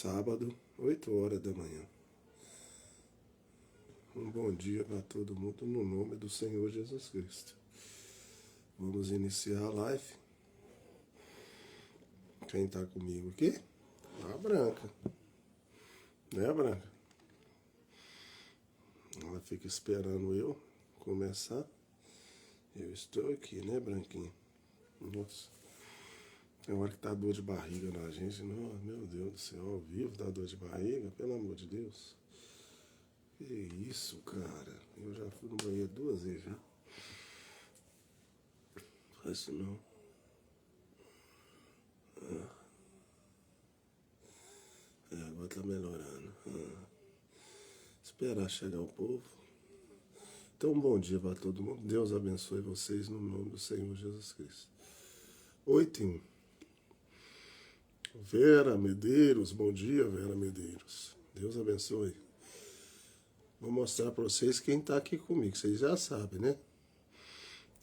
Sábado, 8 horas da manhã. Um bom dia para todo mundo no nome do Senhor Jesus Cristo. Vamos iniciar a live. Quem está comigo aqui? A Branca. Né, Branca? Ela fica esperando eu começar. Eu estou aqui, né, Branquinha? Nossa. Tem hora que tá dor de barriga na gente. Não, meu Deus do céu, ao vivo dá dor de barriga, pelo amor de Deus. Que isso, cara. Eu já fui no banheiro 2 vezes, já. Faz isso não. Agora tá melhorando. Esperar chegar o povo. Então, bom dia para todo mundo. Deus abençoe vocês no nome do Senhor Jesus Cristo. 8:01. Vera Medeiros, bom dia, Vera Medeiros. Deus abençoe. Vou mostrar para vocês quem está aqui comigo. Vocês já sabem, né?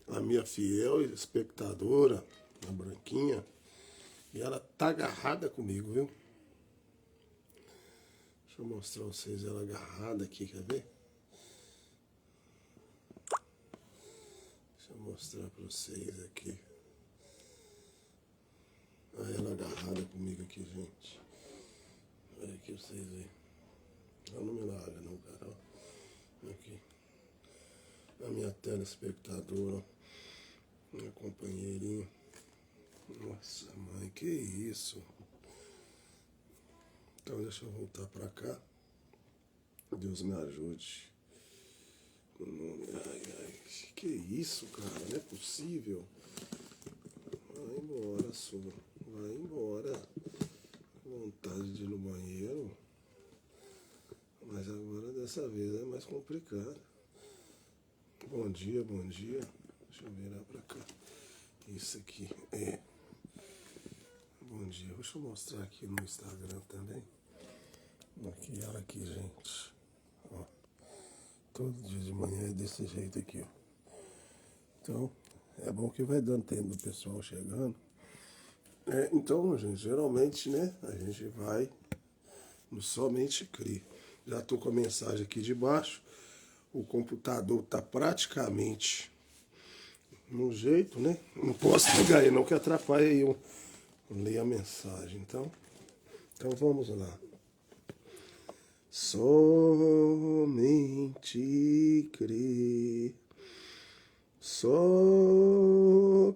A minha fiel espectadora, a Branquinha. E ela tá agarrada comigo, viu? Deixa eu mostrar para vocês ela agarrada aqui, quer ver? Deixa eu mostrar para vocês aqui. Olha ela agarrada comigo aqui, gente. Olha aqui pra vocês verem. Ela não me larga não, cara. Aqui. A minha telespectadora. Minha companheirinha. Nossa, mãe, que isso? Então deixa eu voltar pra cá. Deus me ajude. Ai, que isso, cara? Não é possível. Vai embora, sua. Vai embora. Vontade de ir no banheiro. Mas agora dessa vez é mais complicado. Bom dia, bom dia. Deixa eu virar pra cá. Isso aqui é. Bom dia. Deixa eu mostrar aqui no Instagram também. Aqui, ela aqui, gente. Ó. Todo dia de manhã é desse jeito aqui, ó. Então, é bom que vai dando tempo do pessoal chegando. Então, gente, geralmente, né, a gente vai no Somente Crer. Já tô com a mensagem aqui de baixo. O computador tá praticamente no jeito, né? Não posso pegar aí não, que atrapalha aí eu ler a mensagem. Então vamos lá. Somente crer. Somente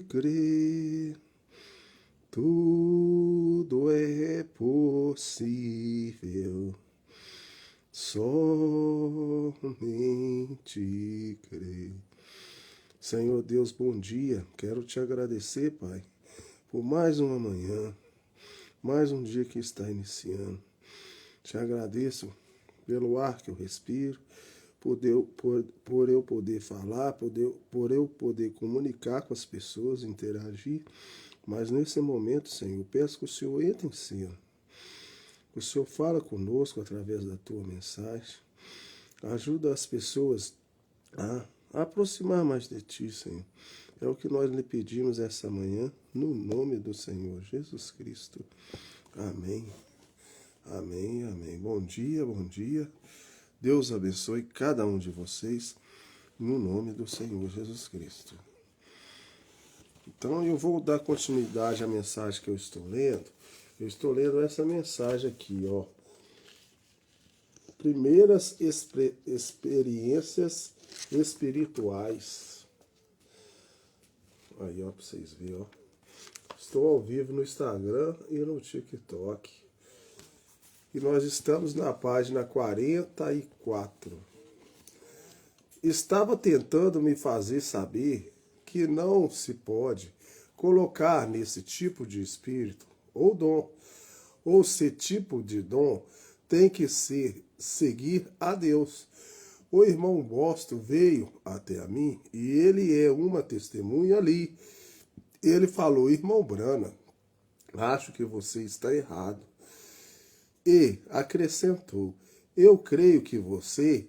crer. Tudo é possível. Somente crer. Senhor Deus, bom dia. Quero te agradecer, Pai, por mais uma manhã, mais um dia que está iniciando. Te agradeço pelo ar que eu respiro, por eu poder falar, por eu poder comunicar com as pessoas, interagir. Mas nesse momento, Senhor, peço que o Senhor entre em cena. O Senhor fala conosco através da tua mensagem. Ajuda as pessoas a aproximar mais de ti, Senhor. É o que nós lhe pedimos essa manhã, no nome do Senhor Jesus Cristo. Amém. Amém, amém. Bom dia, bom dia. Deus abençoe cada um de vocês, no nome do Senhor Jesus Cristo. Então eu vou dar continuidade à mensagem que eu estou lendo. Eu estou lendo essa mensagem aqui, ó. Primeiras experiências espirituais. Aí, ó, pra vocês verem, ó. Estou ao vivo no Instagram e no TikTok. E nós estamos na página 44. Estava tentando me fazer saber que não se pode colocar nesse tipo de espírito ou dom, ou esse tipo de dom tem que seguir a Deus. O irmão Boston veio até a mim e ele é uma testemunha ali. Ele falou: irmão Brana, acho que você está errado. E acrescentou: eu creio que você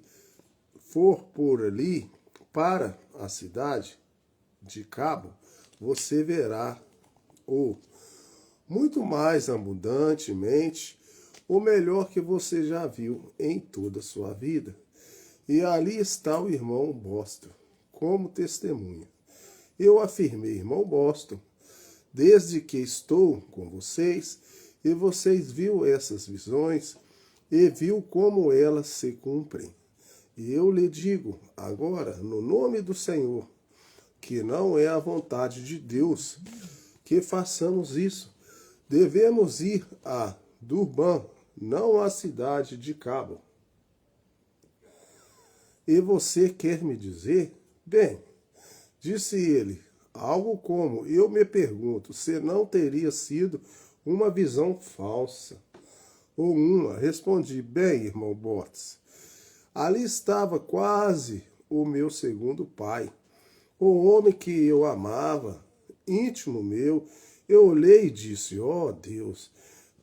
for por ali para a cidade de Cabo, você verá o muito mais abundantemente, o melhor que você já viu em toda a sua vida. E ali está o irmão Boston, como testemunha. Eu afirmei, irmão Boston, desde que estou com vocês, e vocês viu essas visões, e viu como elas se cumprem. E eu lhe digo, agora, no nome do Senhor, que não é a vontade de Deus que façamos isso. Devemos ir a Durban, não à cidade de Cabo. E você quer me dizer? Bem, disse ele, algo como, eu me pergunto, se não teria sido uma visão falsa. Ou uma, respondi, bem, irmão Bortes, ali estava quase o meu segundo pai, o homem que eu amava, íntimo meu. Eu olhei e disse, ó Deus,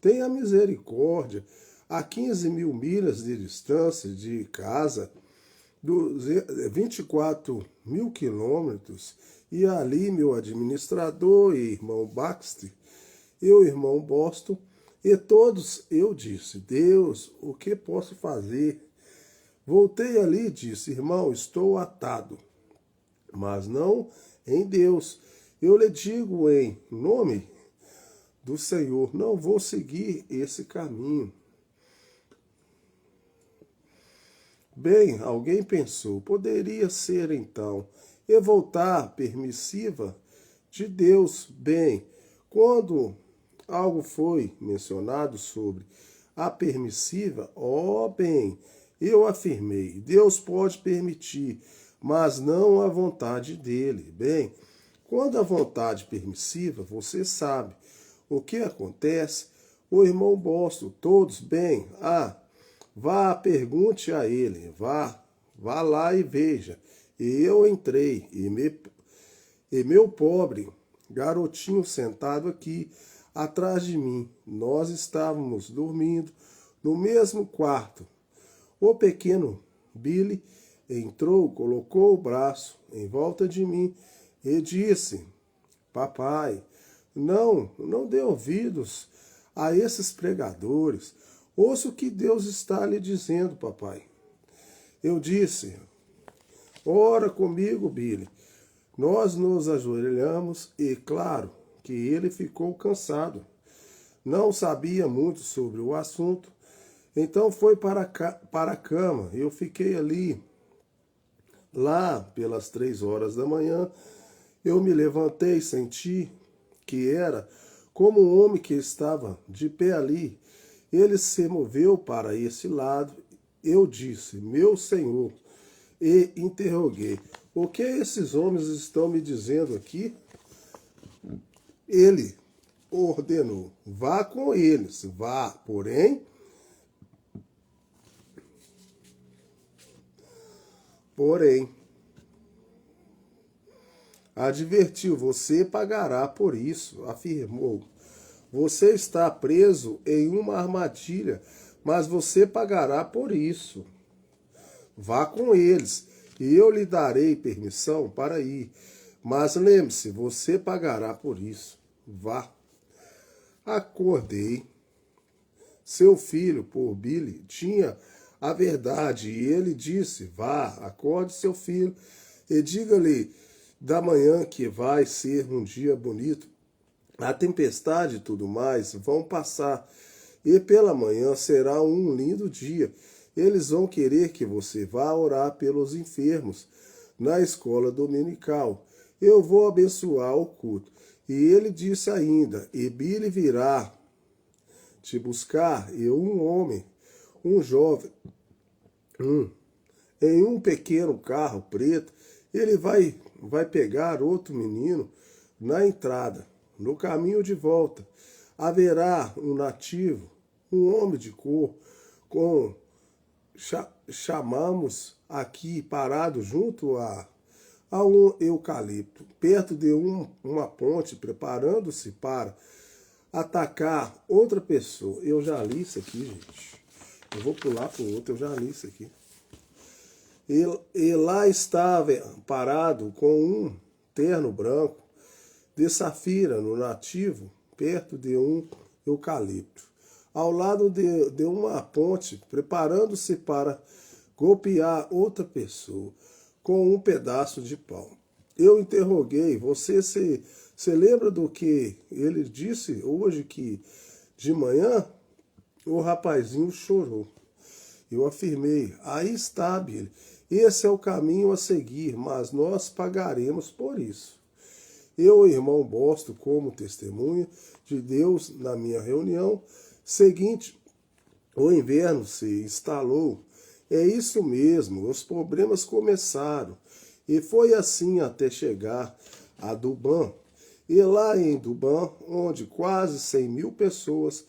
tenha misericórdia, a 15 mil milhas de distância de casa, 24 mil quilômetros, e ali meu administrador e irmão Baxter, e o irmão Boston, e todos eu disse, Deus, o que posso fazer? Voltei ali e disse, irmão, estou atado, mas não em Deus. Eu lhe digo em nome do Senhor, não vou seguir esse caminho. Bem, alguém pensou, poderia ser então, e voltar permissiva de Deus. Bem, quando algo foi mencionado sobre a permissiva, bem, eu afirmei, Deus pode permitir, mas não a vontade dele. Bem, quando a vontade permissiva, você sabe o que acontece. O irmão Boston, todos bem, vá, pergunte a ele, vá lá e veja. E eu entrei, e meu pobre garotinho sentado aqui atrás de mim, nós estávamos dormindo no mesmo quarto. O pequeno Billy entrou, colocou o braço em volta de mim e disse, papai, não dê ouvidos a esses pregadores. Ouça o que Deus está lhe dizendo, papai. Eu disse, ora comigo, Billy. Nós nos ajoelhamos e, claro, que ele ficou cansado. Não sabia muito sobre o assunto, então foi para a cama. Eu fiquei ali. Lá, pelas 3 horas da manhã, eu me levantei e senti que era como um homem que estava de pé ali. Ele se moveu para esse lado. Eu disse, meu Senhor, e interroguei, o que esses homens estão me dizendo aqui? Ele ordenou, vá com eles, vá, porém, advertiu, você pagará por isso, afirmou. Você está preso em uma armadilha, mas você pagará por isso. Vá com eles, e eu lhe darei permissão para ir. Mas lembre-se, você pagará por isso. Vá. Acordei. Seu filho, por Billy, tinha a verdade, e ele disse, vá, acorde seu filho, e diga-lhe da manhã que vai ser um dia bonito. A tempestade e tudo mais vão passar, e pela manhã será um lindo dia. Eles vão querer que você vá orar pelos enfermos na escola dominical. Eu vou abençoar o culto. E ele disse ainda, e Billy virá te buscar, e um homem, um jovem, em um pequeno carro preto, ele vai pegar outro menino na entrada. No caminho de volta, haverá um nativo, um homem de cor, com chamamos aqui parado junto a um eucalipto, perto de uma ponte, preparando-se para atacar outra pessoa. Eu já li isso aqui, gente. Eu vou pular para o outro, eu já li isso aqui. E lá estava parado com um terno branco de safira no nativo, perto de um eucalipto, ao lado de uma ponte, preparando-se para golpear outra pessoa com um pedaço de pau. Eu interroguei, você se lembra do que ele disse hoje que de manhã? O rapazinho chorou. Eu afirmei, aí está, Billy, esse é o caminho a seguir, mas nós pagaremos por isso. Eu, irmão Boston, como testemunha de Deus na minha reunião seguinte, o inverno se instalou. É isso mesmo, os problemas começaram. E foi assim até chegar a Durban. E lá em Durban, onde quase 100.000 pessoas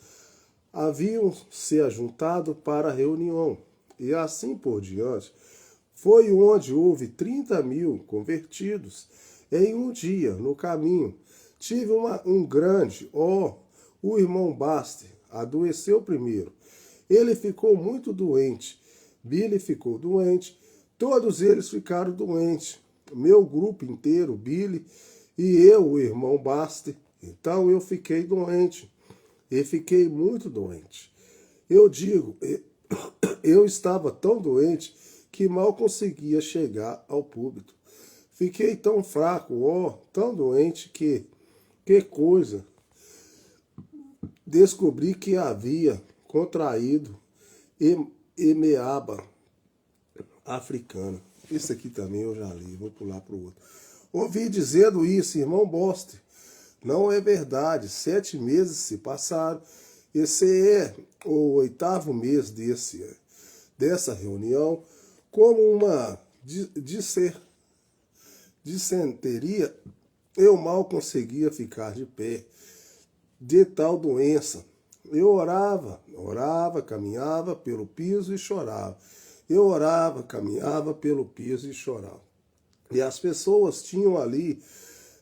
haviam se ajuntado para a reunião, e assim por diante, foi onde houve 30.000 convertidos em um dia no caminho. Tive um grande, o irmão Baster adoeceu primeiro. Ele ficou muito doente. Billy ficou doente. Todos eles ficaram doentes. Meu grupo inteiro, Billy e eu, o irmão Baster. Então eu fiquei doente. E fiquei muito doente. Eu digo, eu estava tão doente que mal conseguia chegar ao púlpito. Fiquei tão fraco, tão doente que coisa. Descobri que havia contraído emeaba africana. Esse aqui também eu já li, vou pular para o outro. Ouvi dizendo isso, irmão Boston. Não é verdade, 7 meses se passaram. Esse é o 8º mês dessa reunião. Como uma dissenteria, eu mal conseguia ficar de pé de tal doença. Eu orava, caminhava pelo piso e chorava. Eu orava, caminhava pelo piso e chorava. E as pessoas tinham ali,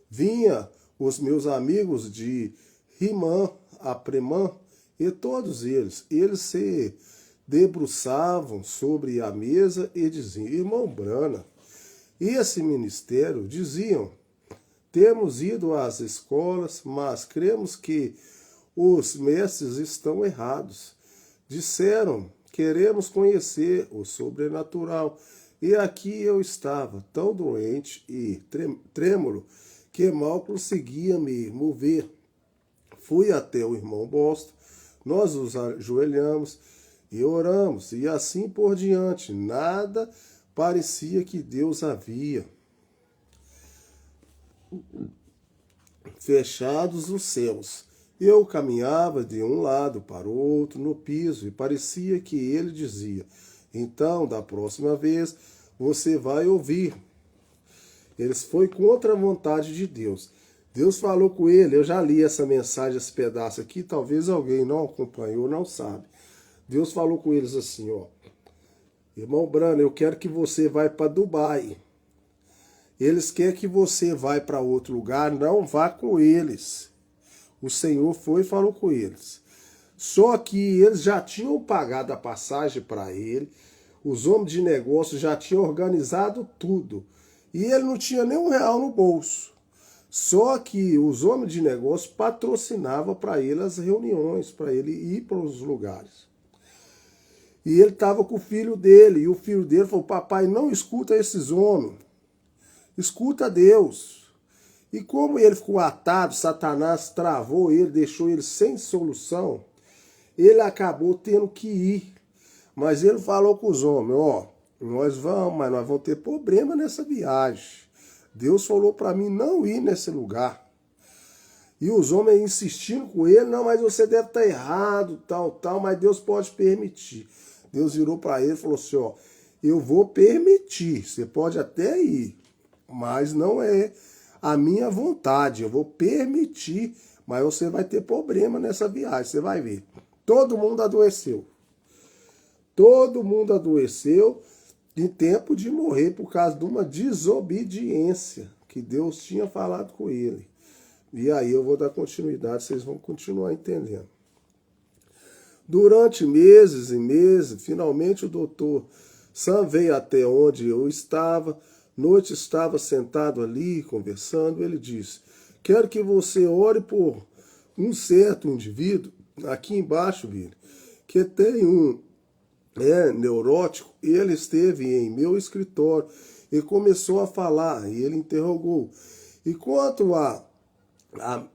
vinha os meus amigos de Rimã, Apremã, e todos eles se debruçavam sobre a mesa e diziam, irmão Brana, esse ministério, diziam, temos ido às escolas, mas cremos que os mestres estão errados. Disseram, queremos conhecer o sobrenatural. E aqui eu estava, tão doente e trêmulo, que mal conseguia me mover. Fui até o irmão Boston, nós nos ajoelhamos e oramos, e assim por diante. Nada parecia que Deus havia fechados os céus. Eu caminhava de um lado para o outro no piso e parecia que ele dizia, então, da próxima vez, você vai ouvir. Eles foi contra a vontade de Deus. Deus falou com ele, eu já li essa mensagem, esse pedaço aqui, talvez alguém não acompanhou, não sabe. Deus falou com eles assim, irmão Brana, eu quero que você vá para Dubai. Eles querem que você vá para outro lugar, não vá com eles. O Senhor foi e falou com eles. Só que eles já tinham pagado a passagem para ele, os homens de negócio já tinham organizado tudo. E ele não tinha nem R$1 no bolso. Só que os homens de negócio patrocinavam para ele as reuniões, para ele ir para os lugares. E ele estava com o filho dele, e o filho dele falou, papai, não escuta esses homens, escuta Deus. E como ele ficou atado, Satanás travou ele, deixou ele sem solução, ele acabou tendo que ir. Mas ele falou com os homens, nós vamos, mas nós vamos ter problema nessa viagem. Deus falou para mim não ir nesse lugar. E os homens insistindo com ele, não, mas você deve estar errado, tal, mas Deus pode permitir. Deus virou para ele e falou assim, eu vou permitir, você pode até ir, mas não é a minha vontade, eu vou permitir, mas você vai ter problema nessa viagem, você vai ver. Todo mundo adoeceu. Todo mundo adoeceu em tempo de morrer por causa de uma desobediência que Deus tinha falado com ele. E aí eu vou dar continuidade, vocês vão continuar entendendo. Durante meses e meses, finalmente o doutor Sam veio até onde eu estava. Noite estava sentado ali, conversando. Ele disse, quero que você ore um certo indivíduo, aqui embaixo, Billy, que tem um neurótico, ele esteve em meu escritório e começou a falar, e ele interrogou. E quanto a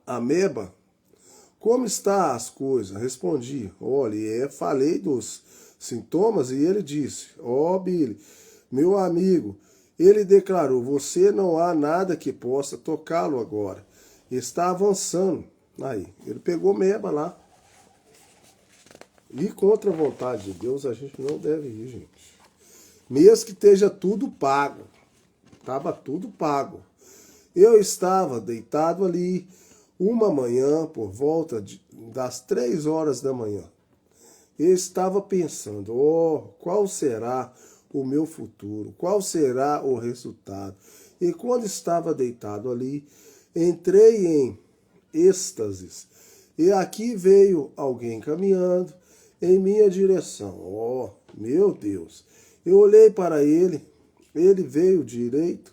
ameba, como está as coisas? Respondi, olha, falei dos sintomas e ele disse, Billy, meu amigo, ele declarou, você não há nada que possa tocá-lo agora. Está avançando. Aí, ele pegou ameba lá. E contra a vontade de Deus, a gente não deve ir, gente. Mesmo que esteja tudo pago. Estava tudo pago. Eu estava deitado ali uma manhã, por volta das 3 horas da manhã. Eu estava pensando, qual será o meu futuro? Qual será o resultado? E quando estava deitado ali, entrei em êxtases. E aqui veio alguém caminhando em minha direção. Meu Deus! Eu olhei para ele, ele veio direto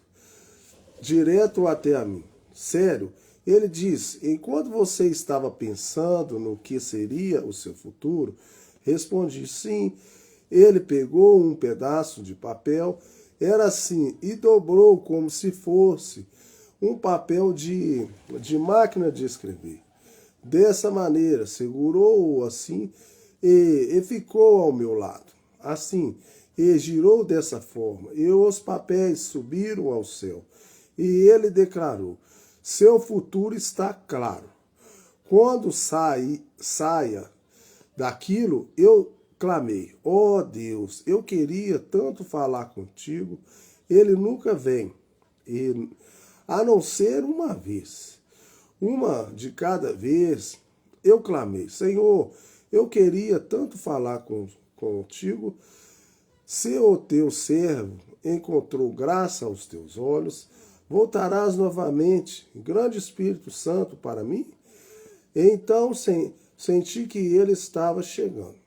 até a mim. Sério, ele disse, enquanto você estava pensando no que seria o seu futuro, respondi sim. Ele pegou um pedaço de papel, era assim, e dobrou como se fosse um papel de máquina de escrever. Dessa maneira, segurou-o assim e ficou ao meu lado. Assim, e girou dessa forma, e os papéis subiram ao céu. E ele declarou, seu futuro está claro. Quando saia daquilo, eu clamei, Deus, eu queria tanto falar contigo, ele nunca vem, a não ser uma vez. Uma de cada vez, eu clamei, Senhor, eu queria tanto falar contigo, se o teu servo encontrou graça aos teus olhos, voltarás novamente, grande Espírito Santo, para mim? Então senti que ele estava chegando.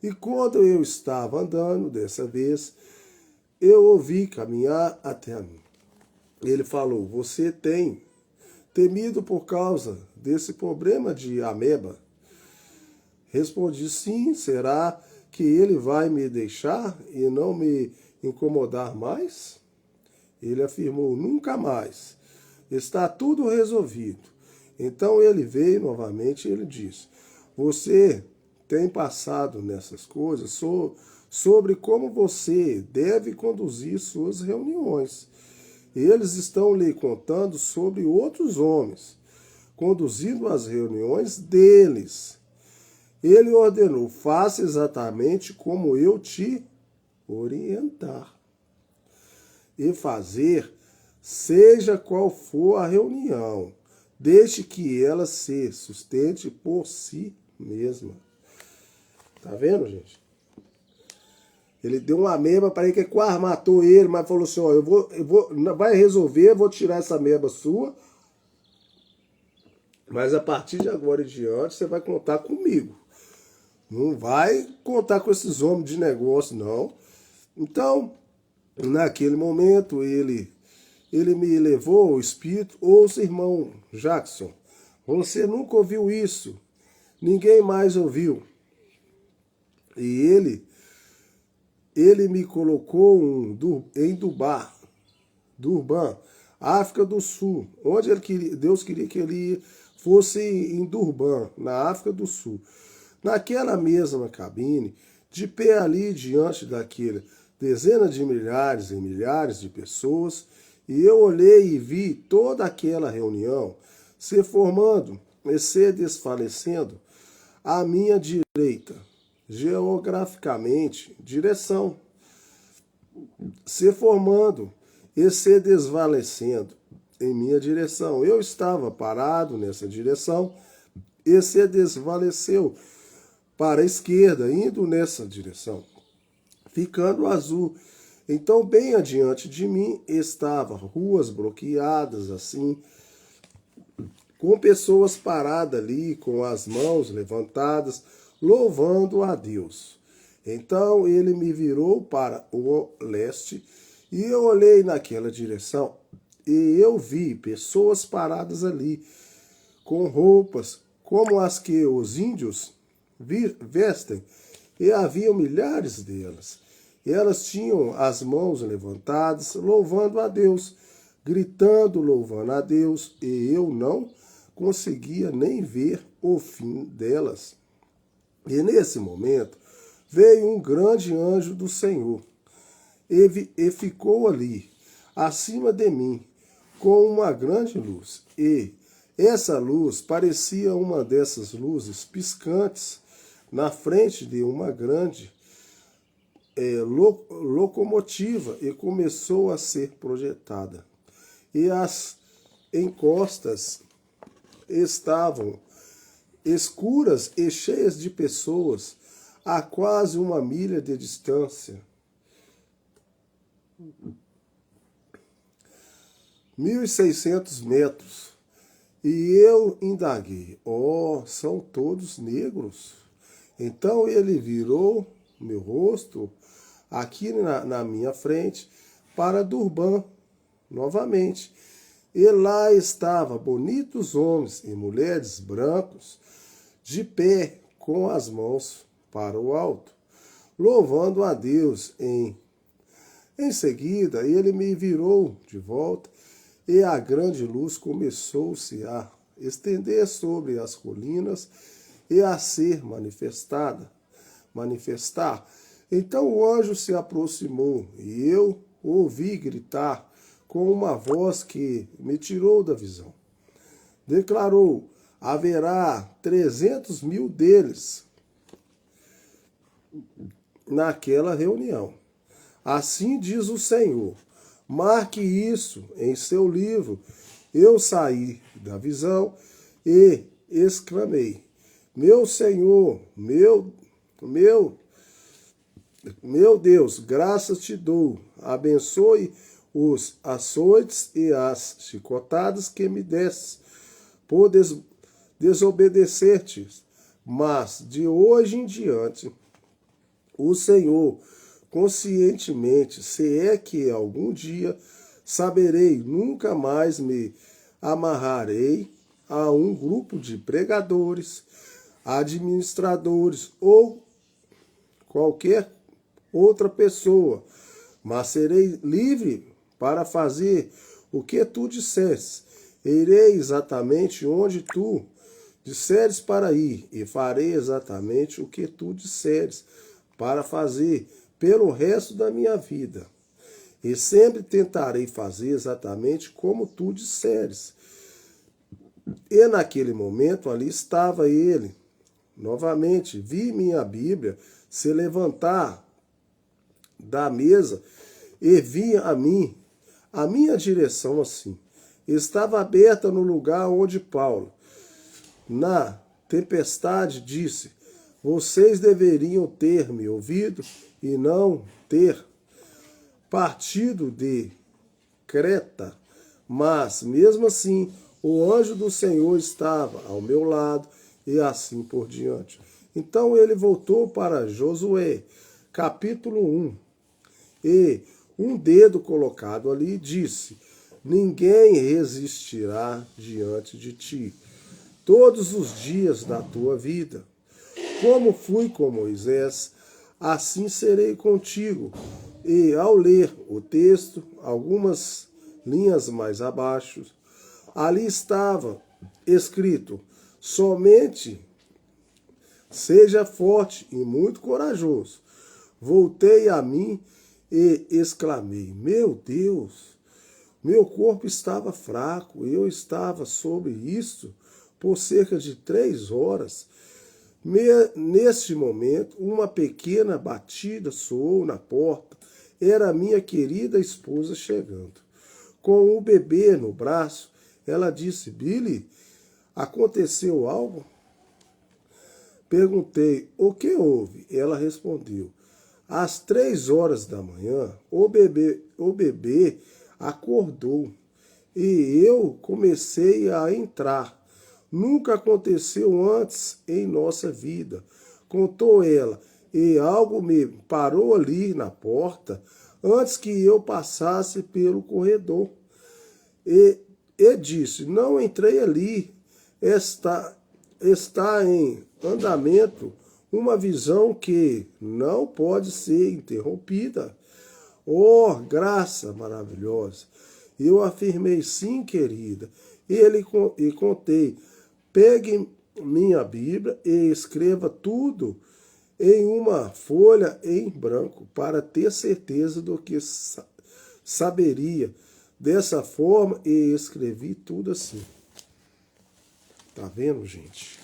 E quando eu estava andando, dessa vez, eu ouvi caminhar até a mim. Ele falou, você tem temido por causa desse problema de ameba? Respondi, sim, será que ele vai me deixar e não me incomodar mais? Ele afirmou, nunca mais. Está tudo resolvido. Então ele veio novamente e ele disse, você tem passado nessas coisas sobre como você deve conduzir suas reuniões. Eles estão lhe contando sobre outros homens, conduzindo as reuniões deles. Ele ordenou, faça exatamente como eu te orientar. E fazer, seja qual for a reunião, deixe que ela se sustente por si mesma. Tá vendo, gente? Ele deu uma ameba para ele que quase matou ele, mas falou assim, vai resolver, vou tirar essa ameba sua, mas a partir de agora em diante você vai contar comigo. Não vai contar com esses homens de negócio, não. Então, naquele momento, ele me levou ao Espírito. Ouça, irmão Jackson, você nunca ouviu isso. Ninguém mais ouviu. E ele me colocou em Durban, África do Sul, onde Deus queria que ele fosse em Durban, na África do Sul. Naquela mesma cabine, de pé ali diante daquele dezenas de milhares e milhares de pessoas, e eu olhei e vi toda aquela reunião se formando e se desfalecendo à minha direita, geograficamente, direção, se formando e se desvalecendo em minha direção. Eu estava parado nessa direção e se desvaleceu para a esquerda, indo nessa direção, ficando azul. Então, bem adiante de mim, estavam ruas bloqueadas, assim, com pessoas paradas ali, com as mãos levantadas, louvando a Deus. Então, ele me virou para o leste, e eu olhei naquela direção, e eu vi pessoas paradas ali, com roupas como as que os índios vestem, e havia milhares delas. E elas tinham as mãos levantadas, louvando a Deus, gritando, louvando a Deus, e eu não conseguia nem ver o fim delas. E nesse momento veio um grande anjo do Senhor e ficou ali, acima de mim, com uma grande luz. E essa luz parecia uma dessas luzes piscantes na frente de uma grande locomotiva e começou a ser projetada. E as encostas estavam escuras e cheias de pessoas a quase 1 milha de distância. 1.600 metros. E eu indaguei, são todos negros? Então ele virou meu rosto aqui na minha frente para Durban novamente. E lá estavam bonitos homens e mulheres brancos, de pé, com as mãos para o alto, louvando a Deus. Em seguida, ele me virou de volta e a grande luz começou-se a estender sobre as colinas e a ser manifestar. Então o anjo se aproximou e eu ouvi gritar com uma voz que me tirou da visão. Declarou: haverá 300.000 deles naquela reunião. Assim diz o Senhor. Marque isso em seu livro. Eu saí da visão e exclamei: meu Senhor, meu Deus, graças te dou. Abençoe os açoites e as chicotadas que me destes por desobedecer-te. Mas de hoje em diante, o Senhor, conscientemente, se é que algum dia saberei, nunca mais me amarrarei a um grupo de pregadores, administradores ou qualquer outra pessoa, mas serei livre para fazer o que tu disseres. Irei exatamente onde tu disseres para ir, e farei exatamente o que tu disseres para fazer pelo resto da minha vida. E sempre tentarei fazer exatamente como tu disseres. E naquele momento ali estava ele. Novamente, vi minha Bíblia se levantar da mesa e vi a minha direção assim. Estava aberta no lugar onde Paulo, na tempestade, disse: vocês deveriam ter me ouvido e não ter partido de Creta. Mas, mesmo assim, o anjo do Senhor estava ao meu lado e assim por diante. Então ele voltou para Josué, capítulo 1, e um dedo colocado ali disse: ninguém resistirá diante de ti todos os dias da tua vida. Como fui com Moisés, assim serei contigo. E ao ler o texto, algumas linhas mais abaixo, ali estava escrito: somente seja forte e muito corajoso. Voltei a mim e exclamei: meu Deus, meu corpo estava fraco, eu estava sobre isso por cerca de 3 horas. Neste momento, uma pequena batida soou na porta. Era minha querida esposa chegando. Com o bebê no braço, ela disse: Billy, aconteceu algo? Perguntei: o que houve? Ela respondeu: às 3 horas da manhã, o bebê acordou e eu comecei a entrar. Nunca aconteceu antes em nossa vida, contou ela, e algo me parou ali na porta antes que eu passasse pelo corredor. E disse, não entrei ali, está em andamento uma visão que não pode ser interrompida. Oh, graça maravilhosa! Eu afirmei, sim, querida. E contei, pegue minha Bíblia e escreva tudo em uma folha em branco, para ter certeza do que saberia. Dessa forma, e escrevi tudo assim. Tá vendo, gente?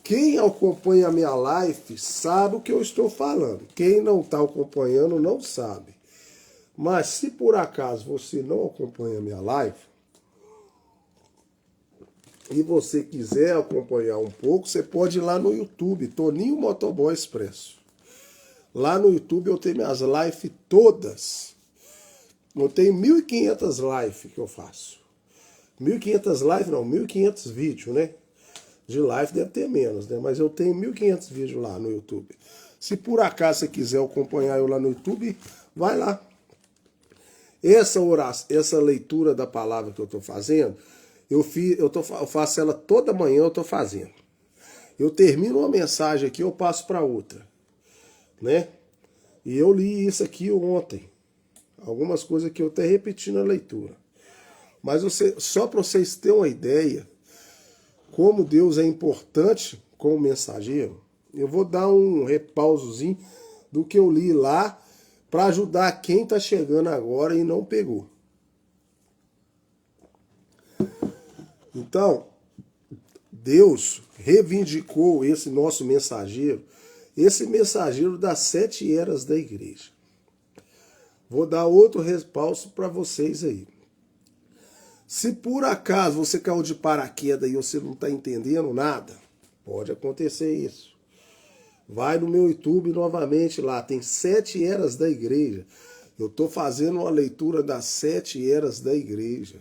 Quem acompanha a minha live sabe o que eu estou falando. Quem não está acompanhando não sabe. Mas se por acaso você não acompanha a minha live e você quiser acompanhar um pouco, você pode ir lá no YouTube, Toninho Motoboy Expresso. Lá no YouTube eu tenho minhas lives todas. Eu tenho 1.500 lives que eu faço. 1.500 lives não, 1.500 vídeos, né? De live deve ter menos, né? Mas eu tenho 1.500 vídeos lá no YouTube. Se por acaso você quiser acompanhar eu lá no YouTube, vai lá. Essa leitura da palavra que eu estou fazendo, eu faço ela toda manhã, eu estou fazendo. Eu termino uma mensagem aqui, eu passo para outra, né? E eu li isso aqui ontem. Algumas coisas que eu até repeti na leitura. Mas só para vocês terem uma ideia, como Deus é importante como mensageiro, eu vou dar um repausozinho do que eu li lá para ajudar quem está chegando agora e não pegou. Então, Deus reivindicou esse nosso mensageiro, esse mensageiro das 7 eras da igreja. Vou dar outro respaldo para vocês aí. Se por acaso você caiu de paraquedas e você não está entendendo nada, pode acontecer isso. Vai no meu YouTube novamente lá, tem 7 eras da igreja. Eu estou fazendo uma leitura das 7 eras da igreja.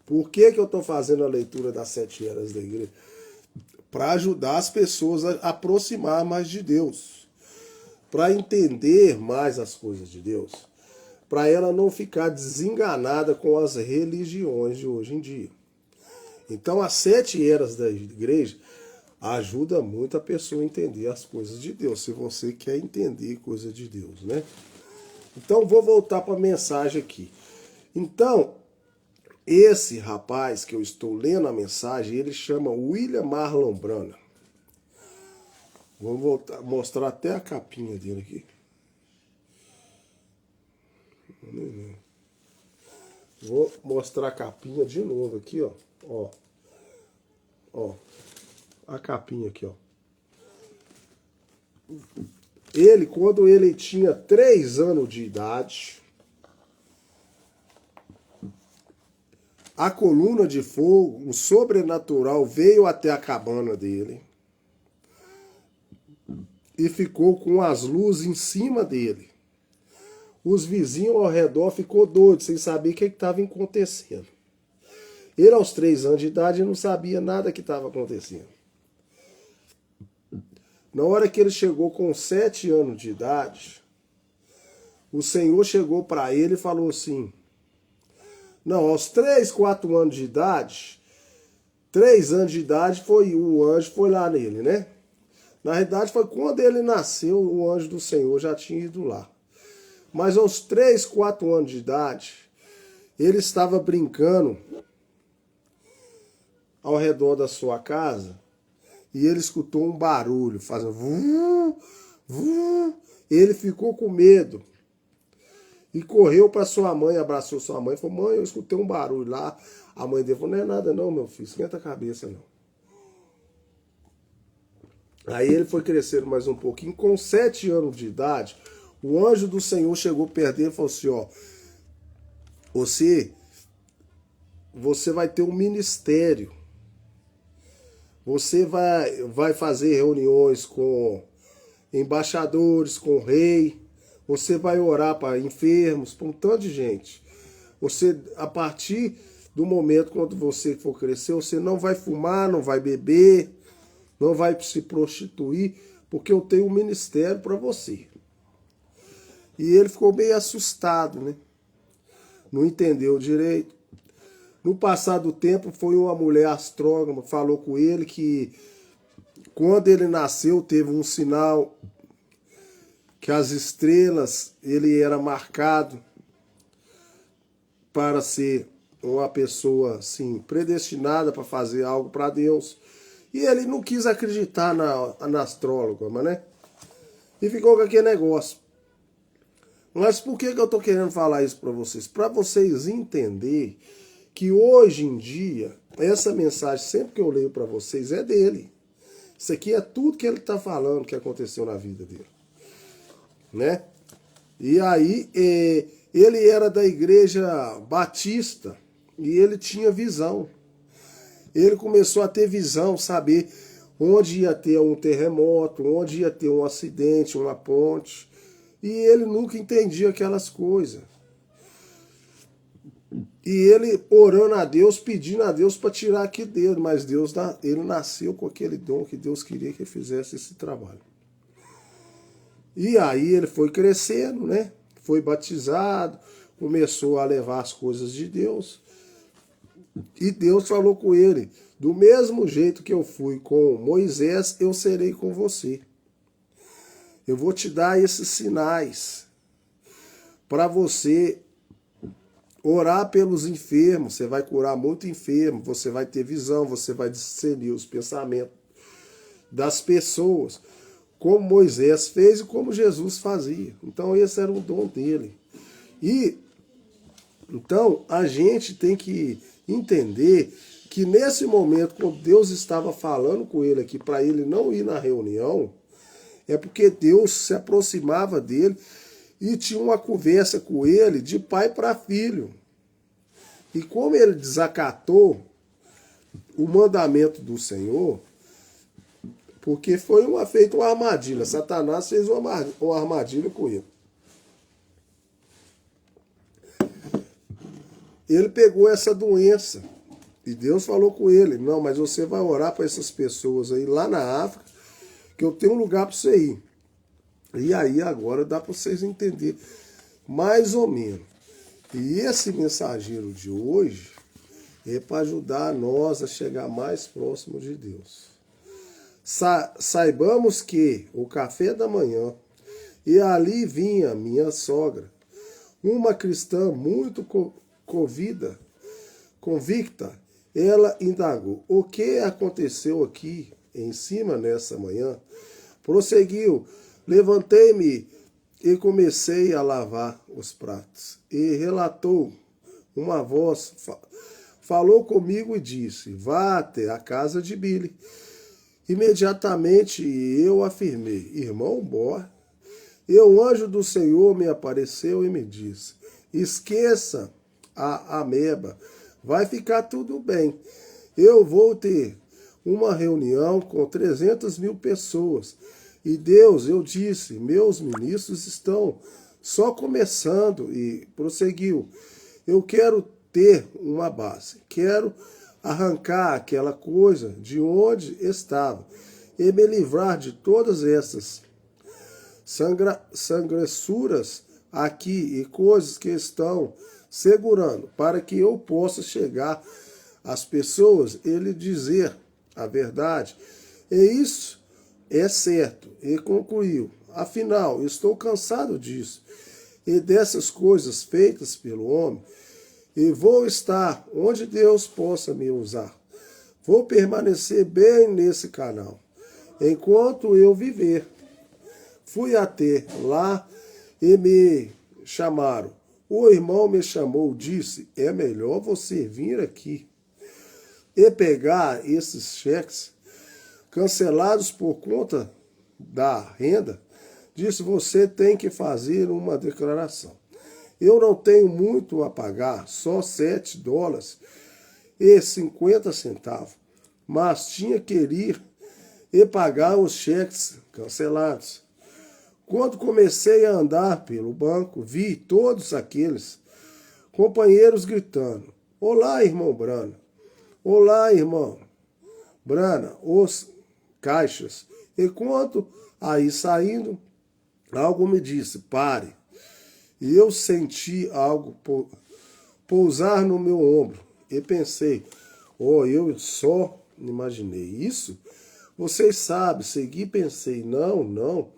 Por que eu estou fazendo a leitura das 7 eras da igreja? Para ajudar as pessoas a aproximar mais de Deus. Para entender mais as coisas de Deus. Para ela não ficar desenganada com as religiões de hoje em dia. Então, as 7 eras da igreja ajuda muito a pessoa a entender as coisas de Deus, se você quer entender coisas de Deus, né? Então, vou voltar para a mensagem aqui. Então, esse rapaz que eu estou lendo a mensagem, ele chama William Marlon Branham. Vamos mostrar até a capinha dele aqui. Vou mostrar a capinha de novo aqui, ó. Ó. A capinha aqui, ó. Ele, quando ele tinha 3 anos de idade, a coluna de fogo, um sobrenatural, veio até a cabana dele e ficou com as luzes em cima dele. Os vizinhos ao redor ficou doidos, sem saber o que estava acontecendo. Ele, aos 3 anos de idade, não sabia nada que estava acontecendo. Na hora que ele chegou com 7 anos de idade, o Senhor chegou para ele e falou assim, não, aos 3, 4 anos de idade, 3 anos de idade, o anjo foi lá nele, né? Na verdade, foi quando ele nasceu, o anjo do Senhor já tinha ido lá. Mas aos 3, 4 anos de idade, ele estava brincando ao redor da sua casa e ele escutou um barulho, fazendo vum, vum. Ele ficou com medo e correu para sua mãe, abraçou sua mãe e falou, mãe, eu escutei um barulho lá. A mãe dele falou, não é nada não, meu filho, esquenta a cabeça não. Aí ele foi crescendo mais um pouquinho, com 7 anos de idade, o anjo do Senhor chegou perto dele e falou assim, ó, você vai ter um ministério. Você vai fazer reuniões com embaixadores, com o rei. Você vai orar para enfermos, para um tanto de gente. Você, a partir do momento quando você for crescer, você não vai fumar, não vai beber, não vai se prostituir, porque eu tenho um ministério para você. E ele ficou meio assustado, né? não entendeu direito. No passar do tempo, foi uma mulher astrónoma, falou com ele que quando ele nasceu, teve um sinal que as estrelas, ele era marcado para ser uma pessoa assim, predestinada para fazer algo para Deus. E ele não quis acreditar na astróloga, né? E ficou com aquele negócio. Mas por que eu estou querendo falar isso para vocês? Para vocês entenderem que hoje em dia, essa mensagem, sempre que eu leio para vocês, é dele. Isso aqui é tudo que ele está falando que aconteceu na vida dele. Né? E aí, ele era da igreja batista e ele tinha visão. Ele começou a ter visão, saber onde ia ter um terremoto, onde ia ter um acidente, uma ponte. E ele nunca entendia aquelas coisas. E ele orando a Deus, pedindo a Deus para tirar aquilo dele. Mas ele nasceu com aquele dom que Deus queria que ele fizesse esse trabalho. E aí ele foi crescendo, né? Foi batizado, começou a levar as coisas de Deus. E Deus falou com ele, do mesmo jeito que eu fui com Moisés, eu serei com você. Eu vou te dar esses sinais para você orar pelos enfermos. Você vai curar muito enfermo, você vai ter visão, você vai discernir os pensamentos das pessoas, como Moisés fez e como Jesus fazia. Então esse era o dom dele. E então a gente tem que entender que nesse momento, quando Deus estava falando com ele aqui para ele não ir na reunião, é porque Deus se aproximava dele e tinha uma conversa com ele de pai para filho. E como ele desacatou o mandamento do Senhor, porque foi feita uma armadilha, Satanás fez uma armadilha com ele. Ele pegou essa doença e Deus falou com ele, não, mas você vai orar para essas pessoas aí lá na África, que eu tenho um lugar para você ir. E aí agora dá para vocês entenderem mais ou menos. E esse mensageiro de hoje é para ajudar nós a chegar mais próximo de Deus. Saibamos que o café da manhã, e ali vinha minha sogra, uma cristã muito convicta, ela indagou, o que aconteceu aqui em cima nessa manhã? Prosseguiu, levantei-me e comecei a lavar os pratos. E relatou uma voz, falou comigo e disse, vá até a casa de Billy. Imediatamente eu afirmei, irmão Bor, e o anjo do Senhor me apareceu e me disse, esqueça a ameba, vai ficar tudo bem. Eu vou ter uma reunião com 300 mil pessoas. E Deus, eu disse, meus ministros estão só começando. E prosseguiu, eu quero ter uma base, quero arrancar aquela coisa de onde estava e me livrar de todas essas sangressuras aqui e coisas que estão segurando, para que eu possa chegar às pessoas e lhe dizer a verdade. E isso é certo. E concluiu, afinal, estou cansado disso e dessas coisas feitas pelo homem, e vou estar onde Deus possa me usar. Vou permanecer bem nesse canal, enquanto eu viver. Fui até lá e me chamaram. O irmão me chamou, disse, é melhor você vir aqui e pegar esses cheques cancelados por conta da renda. Disse, você tem que fazer uma declaração. Eu não tenho muito a pagar, só $7,50, mas tinha que ir e pagar os cheques cancelados. Quando comecei a andar pelo banco, vi todos aqueles companheiros gritando, olá, irmão Brana, olá, irmão Brana, os caixas. E quando aí saindo, algo me disse, pare. E eu senti algo pousar no meu ombro. E pensei, eu só imaginei isso. Vocês sabem, segui e pensei, não,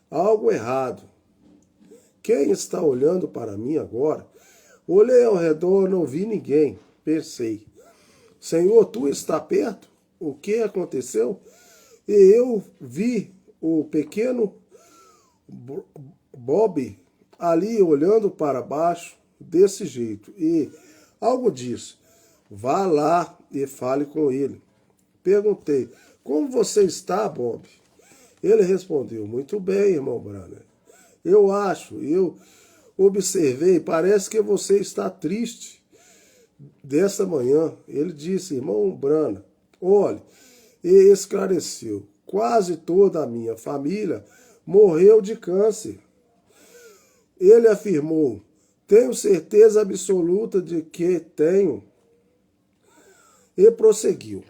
algo errado. Quem está olhando para mim agora? Olhei ao redor, não vi ninguém. Pensei, Senhor, tu está perto? O que aconteceu? E eu vi o pequeno Bob ali olhando para baixo desse jeito. E algo disse, vá lá e fale com ele. Perguntei, como você está, Bob? Ele respondeu, muito bem, irmão Branham. Eu observei, parece que você está triste dessa manhã. Ele disse, irmão Branham, olhe, e esclareceu, quase toda a minha família morreu de câncer. Ele afirmou, tenho certeza absoluta de que tenho. E prosseguiu,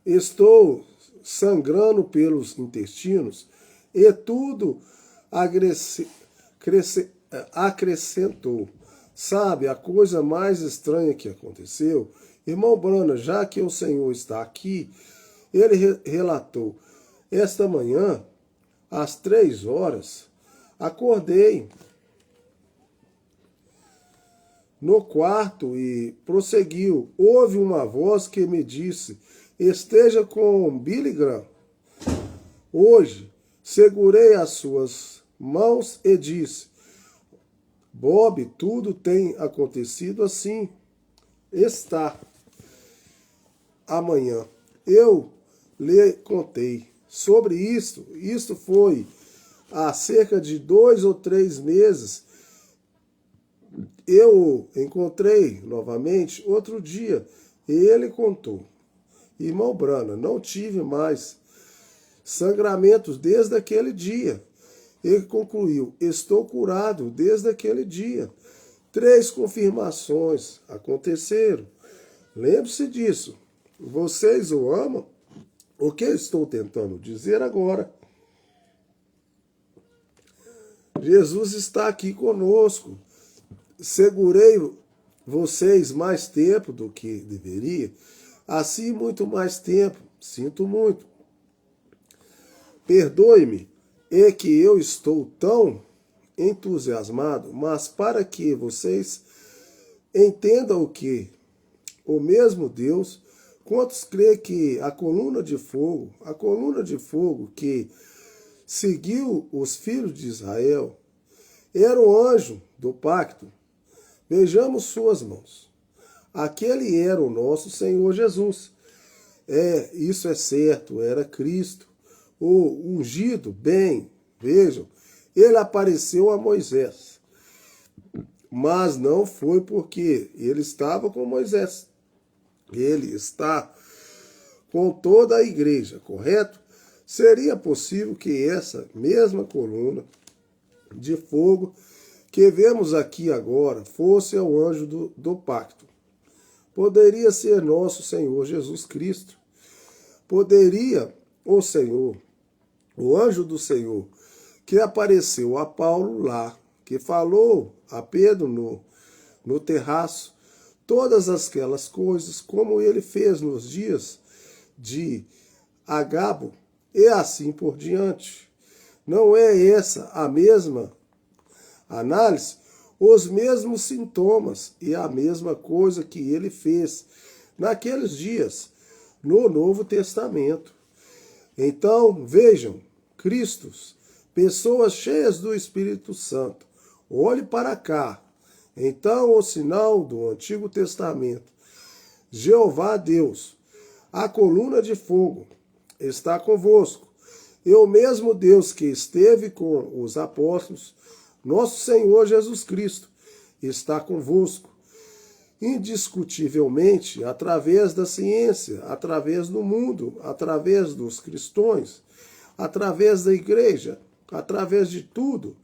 estou sangrando pelos intestinos. E tudo acrescentou. Sabe, a coisa mais estranha que aconteceu? Irmão Branham, já que o Senhor está aqui, ele relatou, esta manhã, às 3 horas, acordei no quarto e prosseguiu. Houve uma voz que me disse, esteja com Billy Graham. Hoje, segurei as suas mãos e disse, Bob, tudo tem acontecido assim. Está. Amanhã. Eu lhe contei sobre isto. Isto foi há cerca de 2 ou 3 meses. Eu o encontrei novamente outro dia e ele contou. Irmão Branham, não tive mais sangramentos desde aquele dia. Ele concluiu, estou curado desde aquele dia. 3 confirmações aconteceram. Lembre-se disso. Vocês o amam? O que eu estou tentando dizer agora? Jesus está aqui conosco. Segurei vocês mais tempo do que deveria. Assim, muito mais tempo. Sinto muito. Perdoe-me, é que eu estou tão entusiasmado, mas para que vocês entendam que o mesmo Deus, quantos crê que a coluna de fogo que seguiu os filhos de Israel, era o anjo do pacto. Vejamos suas mãos. Aquele era o nosso Senhor Jesus. Isso é certo, era Cristo. O ungido, bem, vejam, ele apareceu a Moisés, mas não foi porque ele estava com Moisés, ele está com toda a igreja, correto? Seria possível que essa mesma coluna de fogo que vemos aqui agora fosse o anjo do pacto. Poderia ser nosso Senhor Jesus Cristo. Poderia o Senhor, o anjo do Senhor, que apareceu a Paulo lá, que falou a Pedro no terraço, todas aquelas coisas, como ele fez nos dias de Agabo, e assim por diante. Não é essa a mesma análise? Os mesmos sintomas e a mesma coisa que ele fez naqueles dias, no Novo Testamento. Então, vejam, Cristos, pessoas cheias do Espírito Santo. Olhe para cá. Então, o sinal do Antigo Testamento. Jeová Deus, a coluna de fogo, está convosco. E o mesmo Deus que esteve com os apóstolos, nosso Senhor Jesus Cristo, está convosco. Indiscutivelmente, através da ciência, através do mundo, através dos cristãos, através da igreja, através de tudo,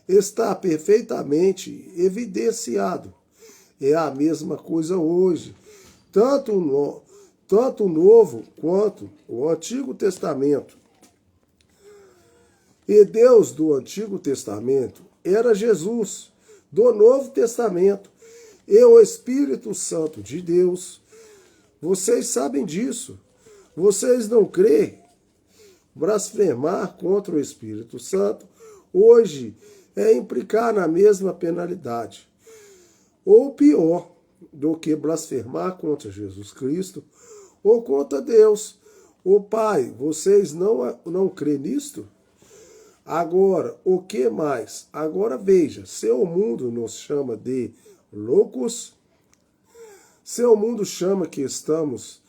está perfeitamente evidenciado. É a mesma coisa hoje. Tanto o Novo quanto o Antigo Testamento. E Deus do Antigo Testamento era Jesus. do Novo Testamento e o Espírito Santo de Deus. Vocês sabem disso. Vocês não creem? Blasfemar contra o Espírito Santo hoje é implicar na mesma penalidade, ou pior do que blasfemar contra Jesus Cristo ou contra Deus. O Pai, vocês não crêem nisto? Agora, o que mais? Agora veja, seu mundo nos chama de loucos, seu mundo chama que estamos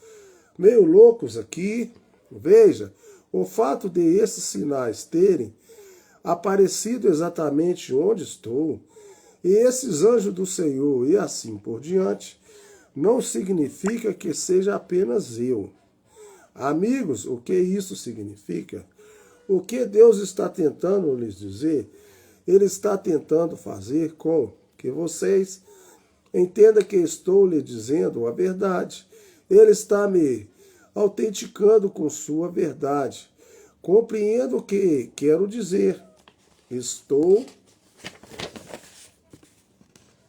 meio loucos aqui. Veja, o fato de esses sinais terem aparecido exatamente onde estou, e esses anjos do Senhor e assim por diante, não significa que seja apenas eu. Amigos, o que isso significa? O que Deus está tentando lhes dizer? Ele está tentando fazer com que vocês entendam que estou lhe dizendo a verdade. Ele está me autenticando com sua verdade. Compreendo o que quero dizer. Estou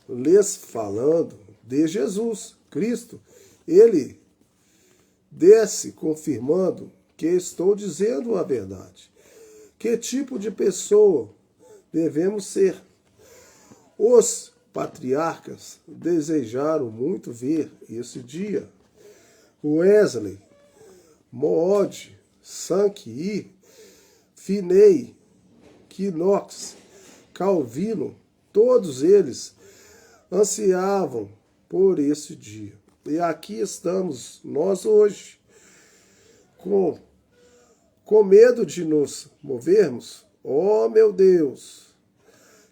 lhes falando de Jesus Cristo. Ele desce confirmando que estou dizendo a verdade. Que tipo de pessoa devemos ser? Os patriarcas desejaram muito ver esse dia. Wesley, Moody, Sankey, Finney, Knox, Calvino, todos eles ansiavam por esse dia. E aqui estamos nós hoje, com medo de nos movermos. Oh, meu Deus,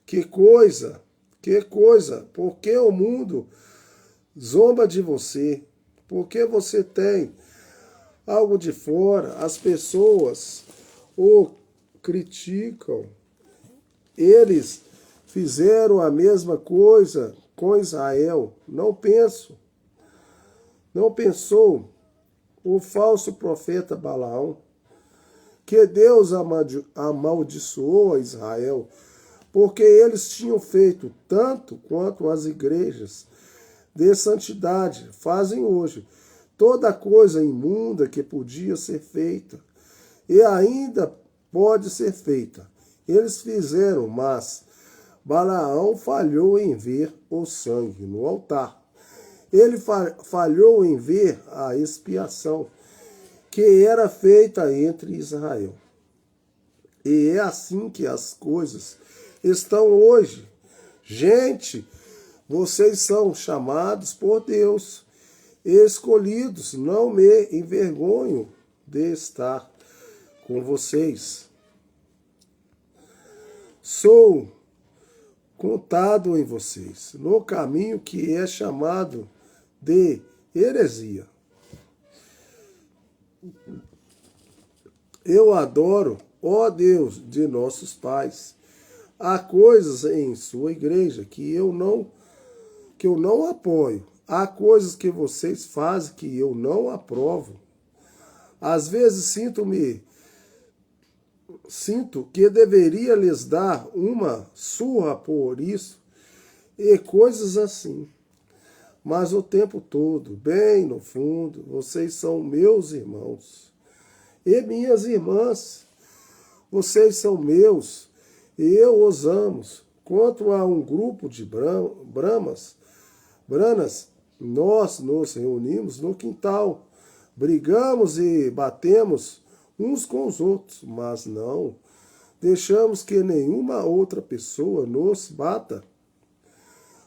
que coisa, por que o mundo zomba de você? Por que você tem algo de fora? As pessoas o criticam. Eles fizeram a mesma coisa com Israel. Não pensou o falso profeta Balaão que Deus amaldiçoou a Israel, porque eles tinham feito tanto quanto as igrejas de santidade fazem hoje. Toda coisa imunda que podia ser feita e ainda pode ser feita. Eles fizeram, mas Balaão falhou em ver o sangue no altar. Ele falhou em ver a expiação que era feita entre Israel. E é assim que as coisas estão hoje. Gente, vocês são chamados por Deus, escolhidos. Não me envergonho de estar com vocês. Sou contado em vocês no caminho que é chamado de heresia. Eu adoro, ó Deus de nossos pais. Há coisas em sua igreja que eu não apoio. Há coisas que vocês fazem que eu não aprovo. Às vezes sinto que deveria lhes dar uma surra por isso e coisas assim. Mas o tempo todo, bem no fundo, vocês são meus irmãos e minhas irmãs. Vocês são meus e eu os amo. Quanto a um grupo de branas, nós nos reunimos no quintal, brigamos e batemos uns com os outros, mas não deixamos que nenhuma outra pessoa nos bata.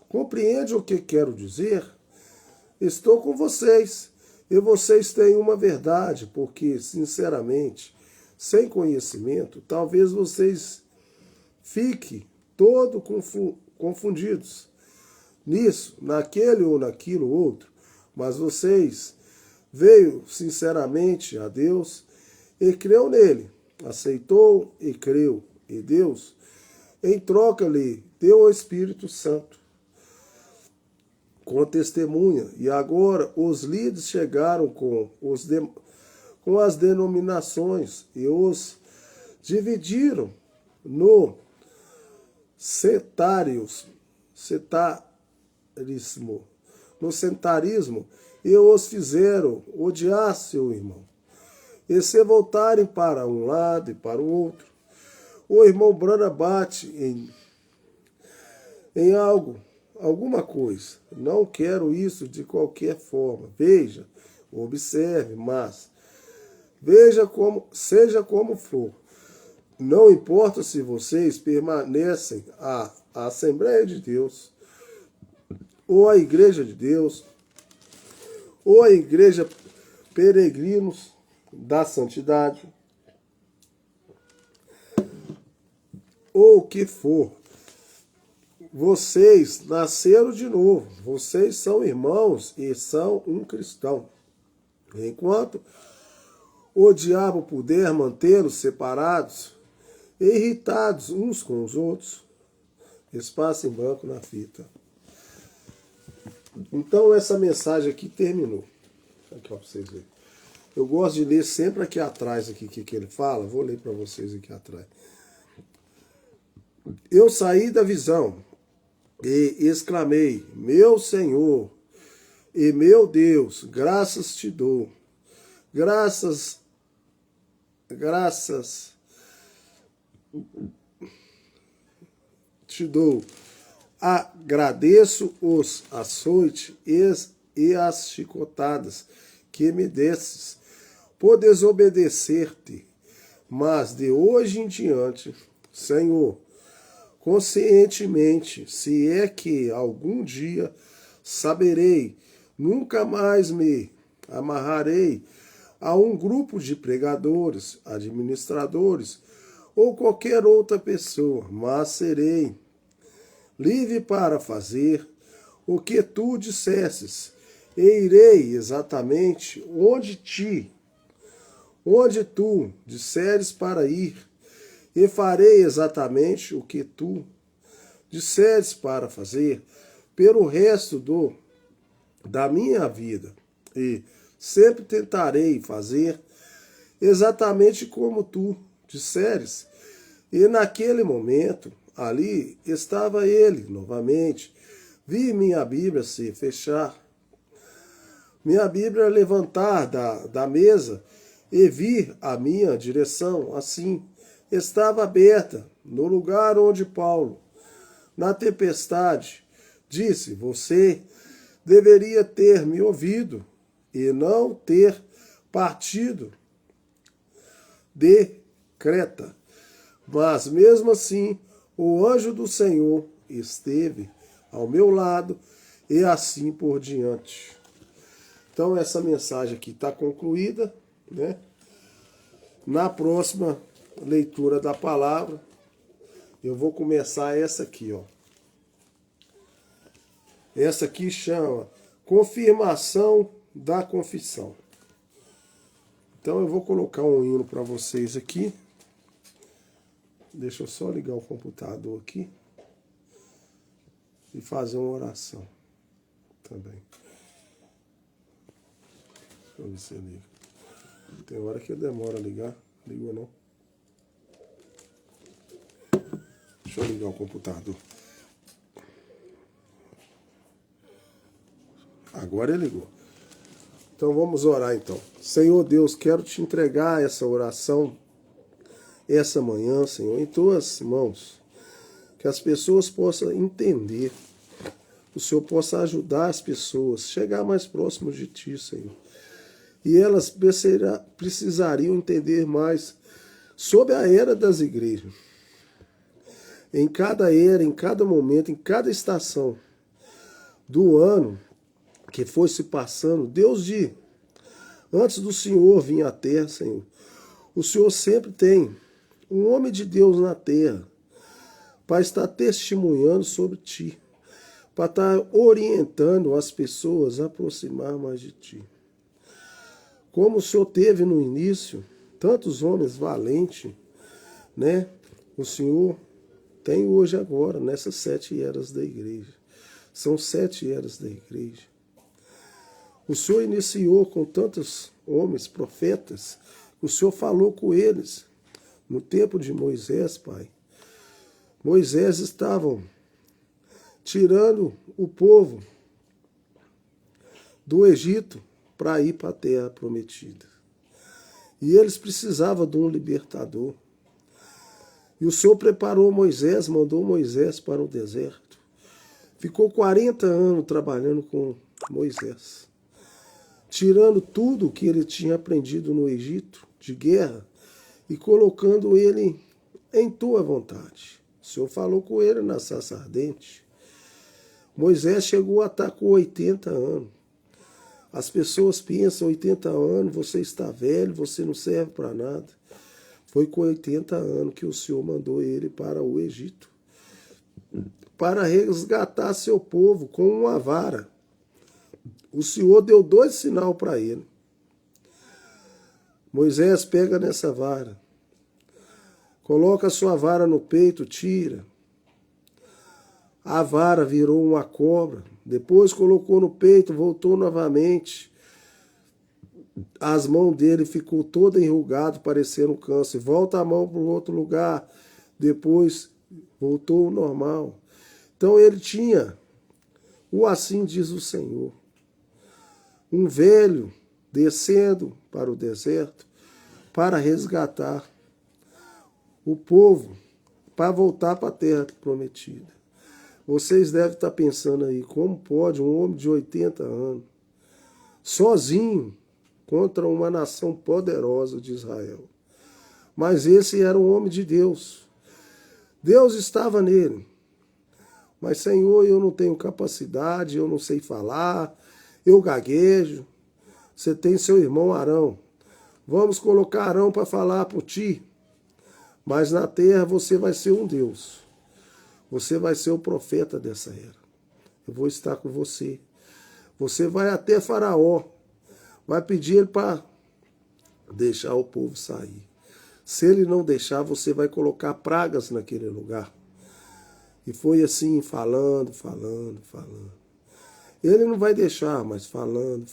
Compreende o que quero dizer? Estou com vocês e vocês têm uma verdade, porque, sinceramente, sem conhecimento, talvez vocês fiquem todos confundidos nisso, naquele ou naquilo outro, mas vocês veio sinceramente a Deus e creu nele, aceitou e creu, e Deus, em troca, lhe deu o Espírito Santo com testemunha. E agora os líderes chegaram com as denominações e os dividiram no setários sentarismo, e os fizeram odiar seu irmão, e se voltarem para um lado e para o outro. O irmão Brana bate em alguma coisa. Não quero isso de qualquer forma. Veja, observe, mas seja como for. Não importa se vocês permanecem à Assembleia de Deus, ou à Igreja de Deus, ou à Igreja Peregrinos da Santidade, ou o que for. Vocês nasceram de novo, vocês são irmãos e são um cristão. Enquanto o diabo puder mantê-los separados, irritados uns com os outros, espaço em branco na fita. Então essa mensagem aqui terminou. Aqui para vocês verem. Eu gosto de ler sempre aqui atrás aqui que ele fala. Vou ler para vocês aqui atrás. Eu saí da visão e exclamei: meu Senhor e meu Deus, graças te dou. Graças te dou. Agradeço os açoites e as chicotadas que me desses por desobedecer-te. Mas de hoje em diante, Senhor, conscientemente, se é que algum dia saberei, nunca mais me amarrarei a um grupo de pregadores, administradores ou qualquer outra pessoa, mas serei livre para fazer o que tu dissesses, e irei exatamente onde tu disseres para ir, e farei exatamente o que tu disseres para fazer pelo resto da minha vida, e sempre tentarei fazer exatamente como tu disseres. E naquele momento, ali estava ele novamente. Vi minha Bíblia se fechar, minha Bíblia levantar da mesa e vir à minha direção. Assim, estava aberta no lugar onde Paulo, na tempestade, disse: você deveria ter me ouvido e não ter partido de Creta. Mas mesmo assim, o anjo do Senhor esteve ao meu lado e assim por diante. Então essa mensagem aqui está concluída, né? Na próxima leitura da palavra, eu vou começar essa aqui, ó. Essa aqui chama confirmação da confissão. Então eu vou colocar um hino para vocês aqui. Deixa eu só ligar o computador aqui e fazer uma oração também. Deixa eu ver se liga. Tem hora que demora a ligar. Ligou não? Deixa eu ligar o computador. Agora ele ligou. Então vamos orar então. Senhor Deus, quero te entregar essa oração essa manhã, Senhor, em tuas mãos. Que as pessoas possam entender. O Senhor possa ajudar as pessoas a chegar mais próximo de ti, Senhor. E elas precisariam entender mais sobre a era das igrejas. Em cada era, em cada momento, em cada estação do ano que foi se passando, Deus antes do Senhor vir à terra, Senhor, o Senhor sempre tem um homem de Deus na terra para estar testemunhando sobre ti, para estar orientando as pessoas a aproximar mais de ti. Como o Senhor teve no início tantos homens valentes, né? O Senhor tem hoje agora, nessas 7 eras da igreja. São 7 eras da igreja. O Senhor iniciou com tantos homens, profetas. O Senhor falou com eles no tempo de Moisés, Pai. Moisés tirando o povo do Egito para ir para a terra prometida. E eles precisavam de um libertador. E o Senhor preparou Moisés, mandou Moisés para o deserto. Ficou 40 anos trabalhando com Moisés, tirando tudo que ele tinha aprendido no Egito, de guerra, e colocando ele em tua vontade. O Senhor falou com ele na sarça ardente. Moisés chegou a estar com 80 anos. As pessoas pensam, 80 anos, você está velho, você não serve para nada. Foi com 80 anos que o Senhor mandou ele para o Egito, para resgatar seu povo com uma vara. O Senhor deu 2 sinais para ele. Moisés pega nessa vara, coloca a sua vara no peito, tira. A vara virou uma cobra, depois colocou no peito, voltou novamente. As mãos dele ficou toda enrugada, parecendo um câncer. Volta a mão para o outro lugar, depois voltou ao normal. Então ele tinha o assim diz o Senhor. Um velho descendo para o deserto para resgatar o povo, para voltar para a terra prometida. Vocês devem estar pensando aí, como pode um homem de 80 anos, sozinho, contra uma nação poderosa de Israel? Mas esse era um homem de Deus. Deus estava nele. Mas, Senhor, eu não tenho capacidade, eu não sei falar, eu gaguejo. Você tem seu irmão Arão. Vamos colocar Arão para falar por ti. Mas na terra você vai ser um Deus. Você vai ser o profeta dessa era. Eu vou estar com você. Você vai até Faraó. Vai pedir ele para deixar o povo sair. Se ele não deixar, você vai colocar pragas naquele lugar. E foi assim, falando. Ele não vai deixar, mas falando,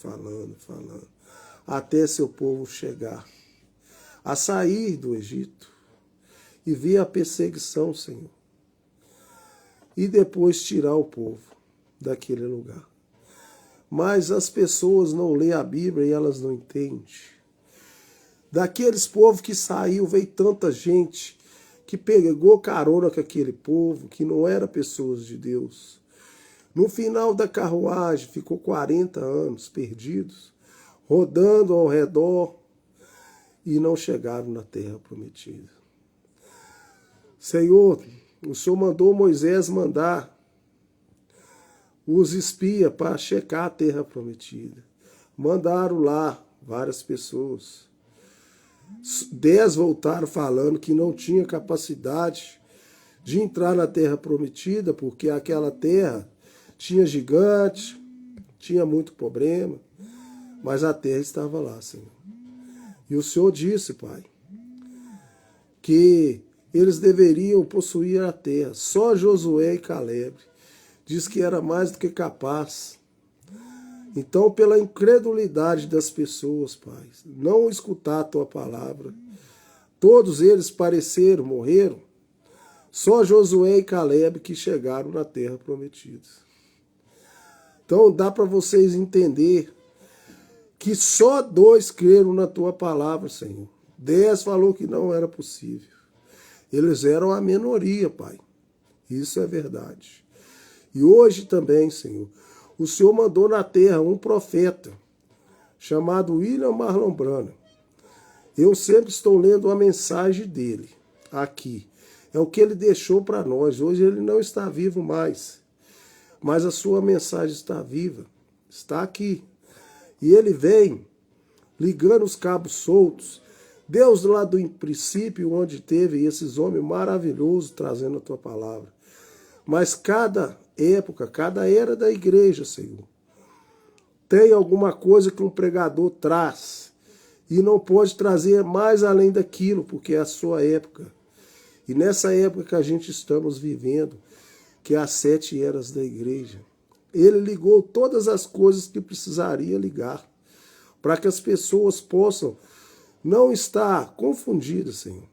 até seu povo chegar a sair do Egito e ver a perseguição, Senhor. E depois tirar o povo daquele lugar. Mas as pessoas não lêem a Bíblia e elas não entendem. Daqueles povos que saiu, veio tanta gente que pegou carona com aquele povo, que não era pessoas de Deus. No final da carruagem, ficou 40 anos perdidos, rodando ao redor e não chegaram na terra prometida. Senhor, o Senhor mandou Moisés mandar os espias para checar a terra prometida. Mandaram lá várias pessoas. 10 voltaram falando que não tinha capacidade de entrar na terra prometida, porque aquela terra tinha gigante, tinha muito problema, mas a terra estava lá, Senhor. E o Senhor disse, Pai, que eles deveriam possuir a terra. Só Josué e Caleb diz que era mais do que capaz. Então, pela incredulidade das pessoas, Pai, não escutar a Tua palavra, todos eles pareceram, morreram. Só Josué e Caleb que chegaram na terra prometida. Então, dá para vocês entender que só 2 creram na Tua palavra, Senhor. 10 falou que não era possível. Eles eram a minoria, Pai. Isso é verdade. E hoje também, Senhor, o Senhor mandou na terra um profeta chamado William Marlon Branham. Eu sempre estou lendo a mensagem dele aqui. É o que ele deixou para nós. Hoje ele não está vivo mais, mas a sua mensagem está viva, está aqui. E ele vem ligando os cabos soltos. Deus lá do princípio, onde teve esses homens maravilhosos trazendo a Tua palavra. Mas cada época, cada era da igreja, Senhor, tem alguma coisa que um pregador traz e não pode trazer mais além daquilo, porque é a sua época. E nessa época que a gente estamos vivendo, que é as 7 eras da igreja, ele ligou todas as coisas que precisaria ligar, para que as pessoas possam não estar confundidas, Senhor,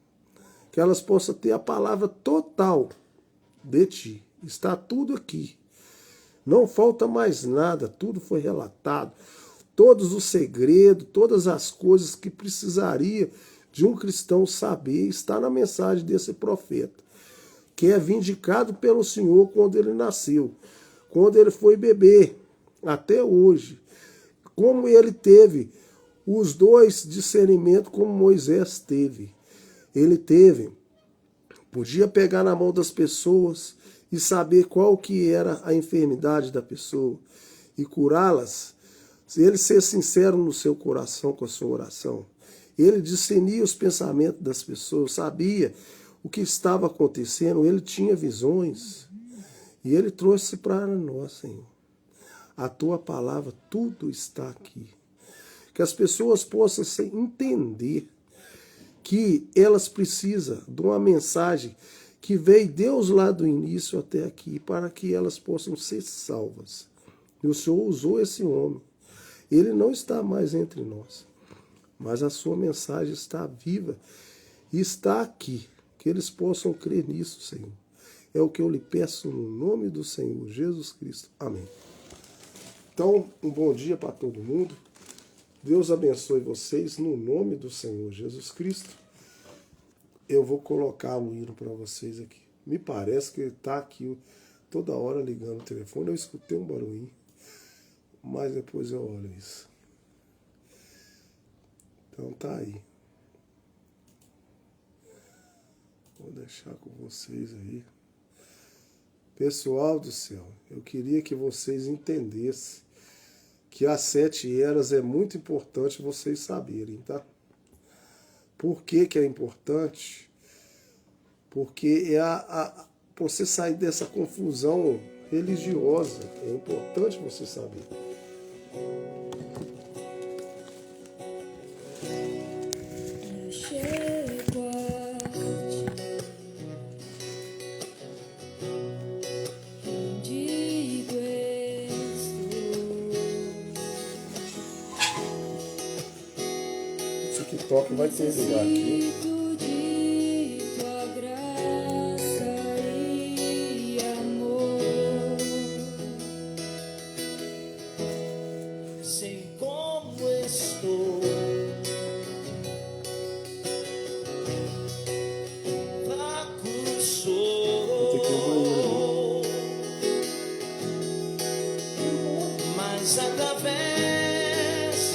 que elas possam ter a palavra total de Ti. Está tudo aqui. Não falta mais nada, tudo foi relatado. Todos os segredos, todas as coisas que precisaria de um cristão saber está na mensagem desse profeta, que é vindicado pelo Senhor quando ele nasceu, quando ele foi bebê, até hoje. Como ele teve os dois discernimentos como Moisés teve. Ele podia pegar na mão das pessoas e saber qual que era a enfermidade da pessoa e curá-las. Se ele ser sincero no seu coração com a sua oração, ele discernia os pensamentos das pessoas, sabia o que estava acontecendo, ele tinha visões e ele trouxe para nós, Senhor. A tua palavra, tudo está aqui. Que as pessoas possam entender que elas precisam de uma mensagem que veio Deus lá do início até aqui, para que elas possam ser salvas. E o Senhor usou esse homem. Ele não está mais entre nós, mas a sua mensagem está viva e está aqui. Que eles possam crer nisso, Senhor. É o que eu lhe peço no nome do Senhor Jesus Cristo. Amém. Então, um bom dia para todo mundo. Deus abençoe vocês no nome do Senhor Jesus Cristo. Eu vou colocar o hino para vocês aqui. Me parece que ele está aqui toda hora ligando o telefone. Eu escutei um barulhinho, mas depois eu olho isso. Então tá aí. Vou deixar com vocês aí. Pessoal do céu, eu queria que vocês entendessem que as 7 eras é muito importante vocês saberem, tá? Por que que é importante? Porque é você sair dessa confusão religiosa. É importante você saber. TikTok vai ter ligar aqui. Sei como estou, fraco sou, mas através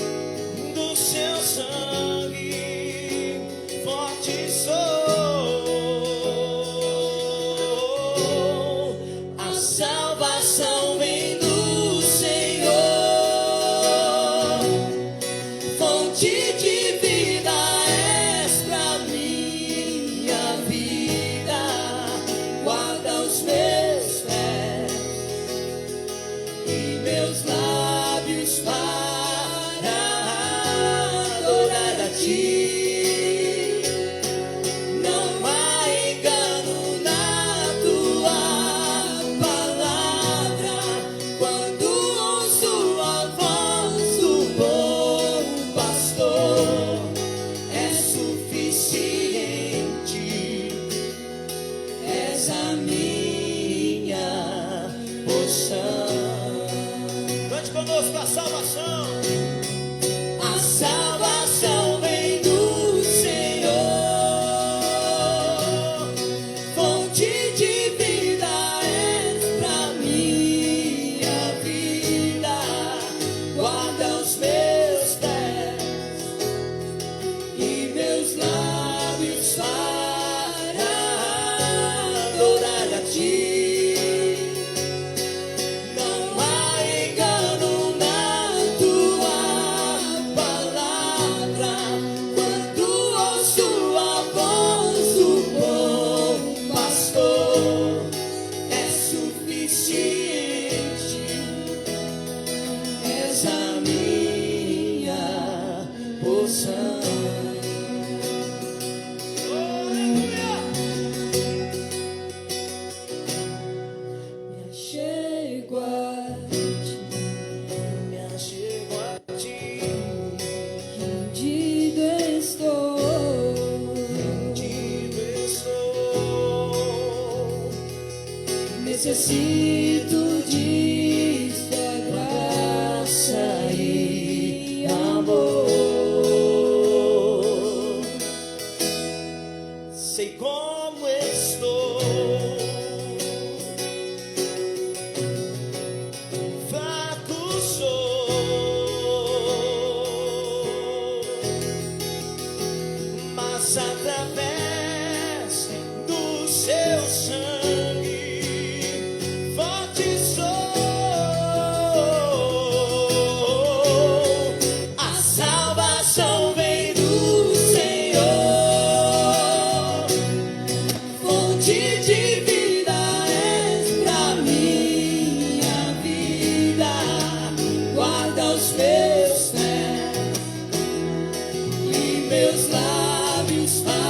do seu sangue forte sou. A salvação vem do Senhor, fonte de vida és pra minha vida. Guarda os meus pés e meus lábios para adorar a ti. Não há engano na tua palavra. Quando ouço a voz do bom pastor, é suficiente. És a minha porção. Cante conosco a salvação. A salvação vem do Senhor, fonte de vida és pra minha vida. Guarda os meus pés e meus lábios para adorar a ti. Não há engano na tua palavra. Quando ouço a voz do bom pastor, é suficiente. És a minha porção. Me achego a ti, me achego a ti. Rendido estou, necessito de sei como estou. Fraco sou, mas através do seu sangue forte sou. A salvação vem do Senhor, fonte de vida és pra minha vida. Guarda os meus pés e meus lábios para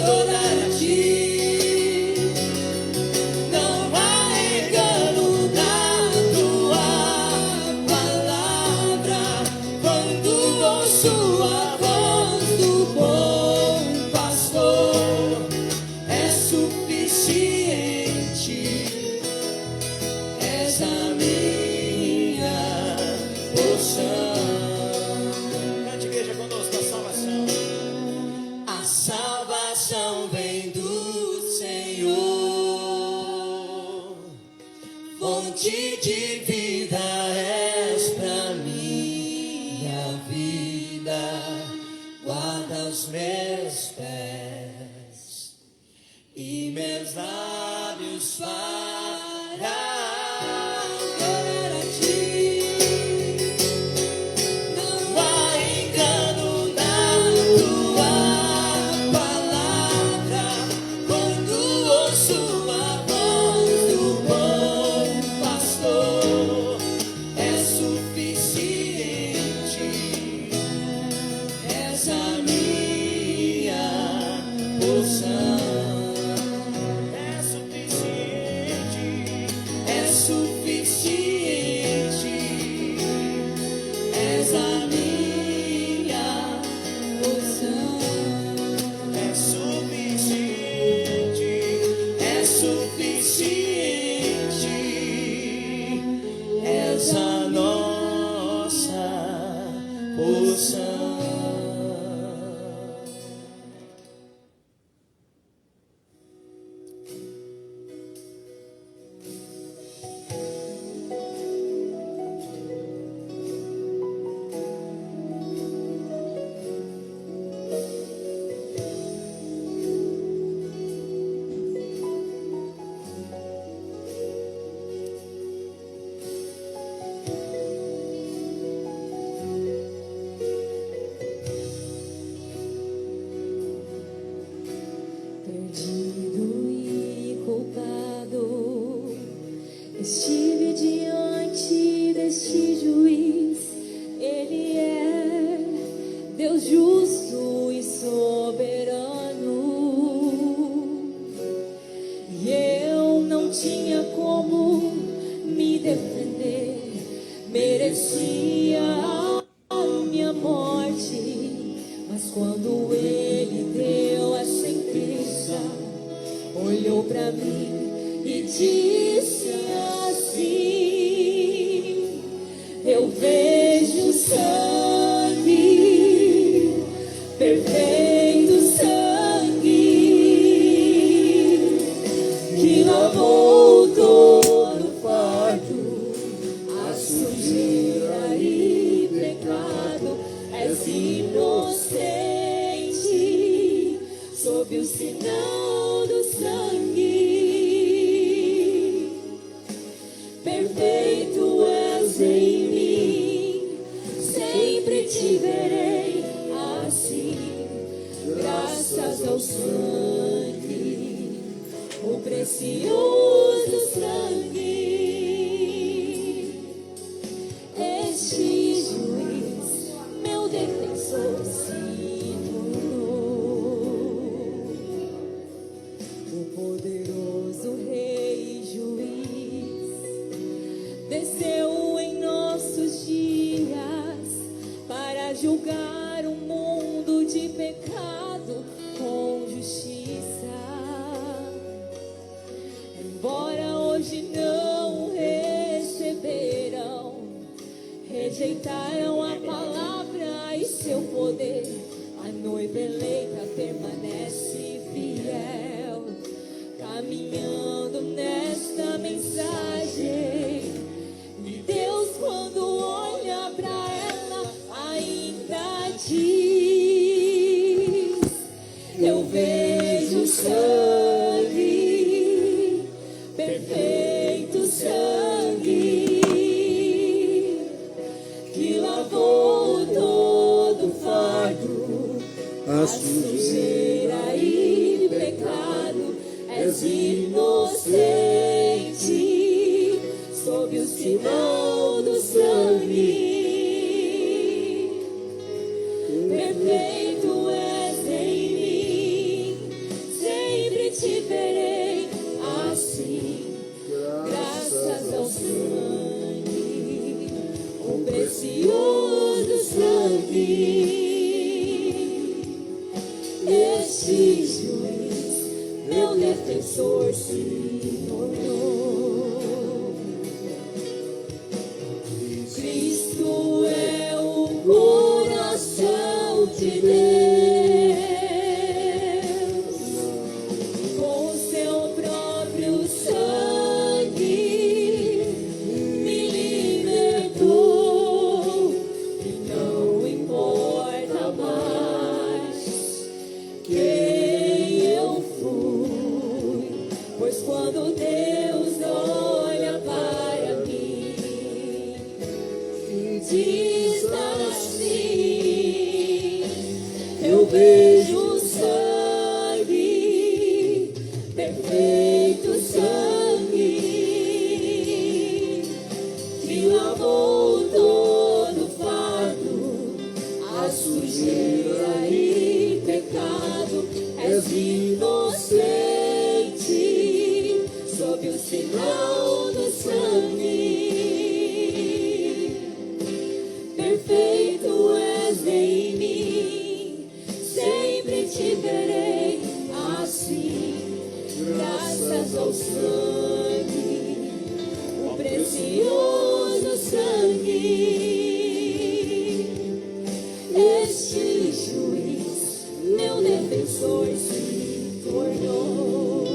adorar a ti. Não há engano na tua palavra. Quando ouço a voz do bom pastor, é suficiente. És a minha porção. Cante, igreja, conosco a salvação. A salvação vem do Senhor, fonte de vida és pra minha vida. Guarda os meus pés e meus lábios para adorar a ti. Não há engano na tua palavra. Quando ouço a voz do bom pastor, é suficiente. És a minha porção. É suficiente. É suficiente. És a minha porção. É suficiente. É suficiente. És a nossa porção. Perdido e culpado, estive diante deste juiz. Ele é Deus justo e soberano, e eu não tinha como me defender. Merecia a minha morte, mas quando ele deu a sentença, olhou pra mim e disse assim: eu vejo sangue, perfeito sangue, que lavou todo o fardo, a sujeira e pecado. És inocente sob o sinal do sangue. Perfeito és em mim, sempre te verei assim, graças ao sangue, o precioso sangue. Este juiz, meu defensor, se tornou o poderoso rei juiz. Desceu em nossos dias para julgar um mundo de pecado com justiça. Embora hoje não receberam, rejeitaram a palavra e seu poder, A noiva eleita permanece fiel, caminhando nesta mensagem. E Deus, quando olha para ela, ainda diz: eu vejo sangue, perfeito sangue, que lavou todo fardo, a sujeira e pecado. És inocente sob o sinal do sangue. Perfeito és em mim, sempre te verei assim, graças ao sangue, o precioso sangue. Este juiz, meu defensor, se tornou. Cristo é o coração de Deus, com seu próprio sangue me libertou. E não importa mais quem eu fui, pois quando Deus olha para mim e diz assim: eu vejo sangue, perfeito sangue, que lavou todo fardo, a sujeira e pecado. És inocente sob o sinal do sangue. Perfeito és em mim, sempre te verei assim, graças ao sangue, o precioso sangue. Este juiz, meu defensor, se tornou.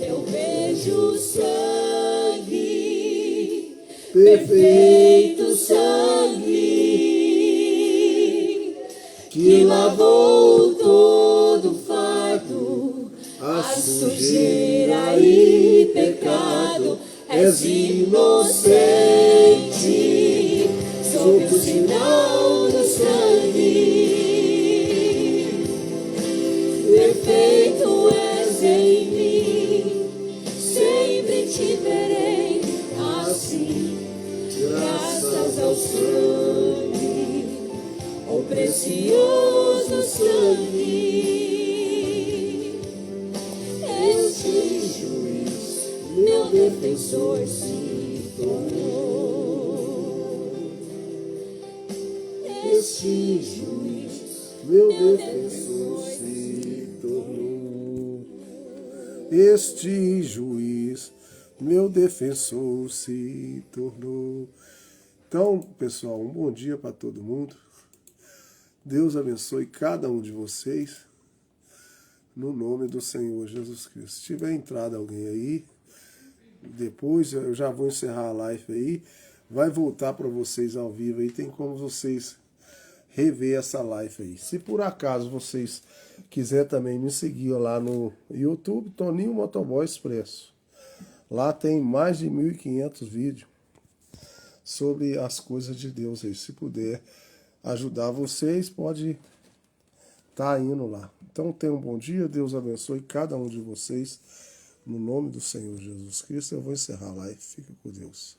Eu vejo sangue, perfeito sangue, que lavou todo fardo, a sujeira e pecado. És inocente sob o sinal do sangue. Perfeito és em mim, sempre te verei assim, graças ao sangue, o precioso sangue. Este juiz, meu defensor, se tornou. Este juiz, Meu defensor se tornou. Este juiz, meu defensor se tornou. Então, pessoal, um bom dia para todo mundo. Deus abençoe cada um de vocês, no nome do Senhor Jesus Cristo. Se tiver entrado alguém aí, depois eu já vou encerrar a live aí, vai voltar para vocês ao vivo aí, tem como vocês rever essa live aí. Se por acaso vocês quiserem também me seguir lá no YouTube, Toninho Motoboy Expresso. Lá tem mais de 1.500 vídeos sobre as coisas de Deus aí. Se puder ajudar vocês, pode estar indo lá. Então tenham um bom dia, Deus abençoe cada um de vocês. No nome do Senhor Jesus Cristo, eu vou encerrar a live. Fica com Deus.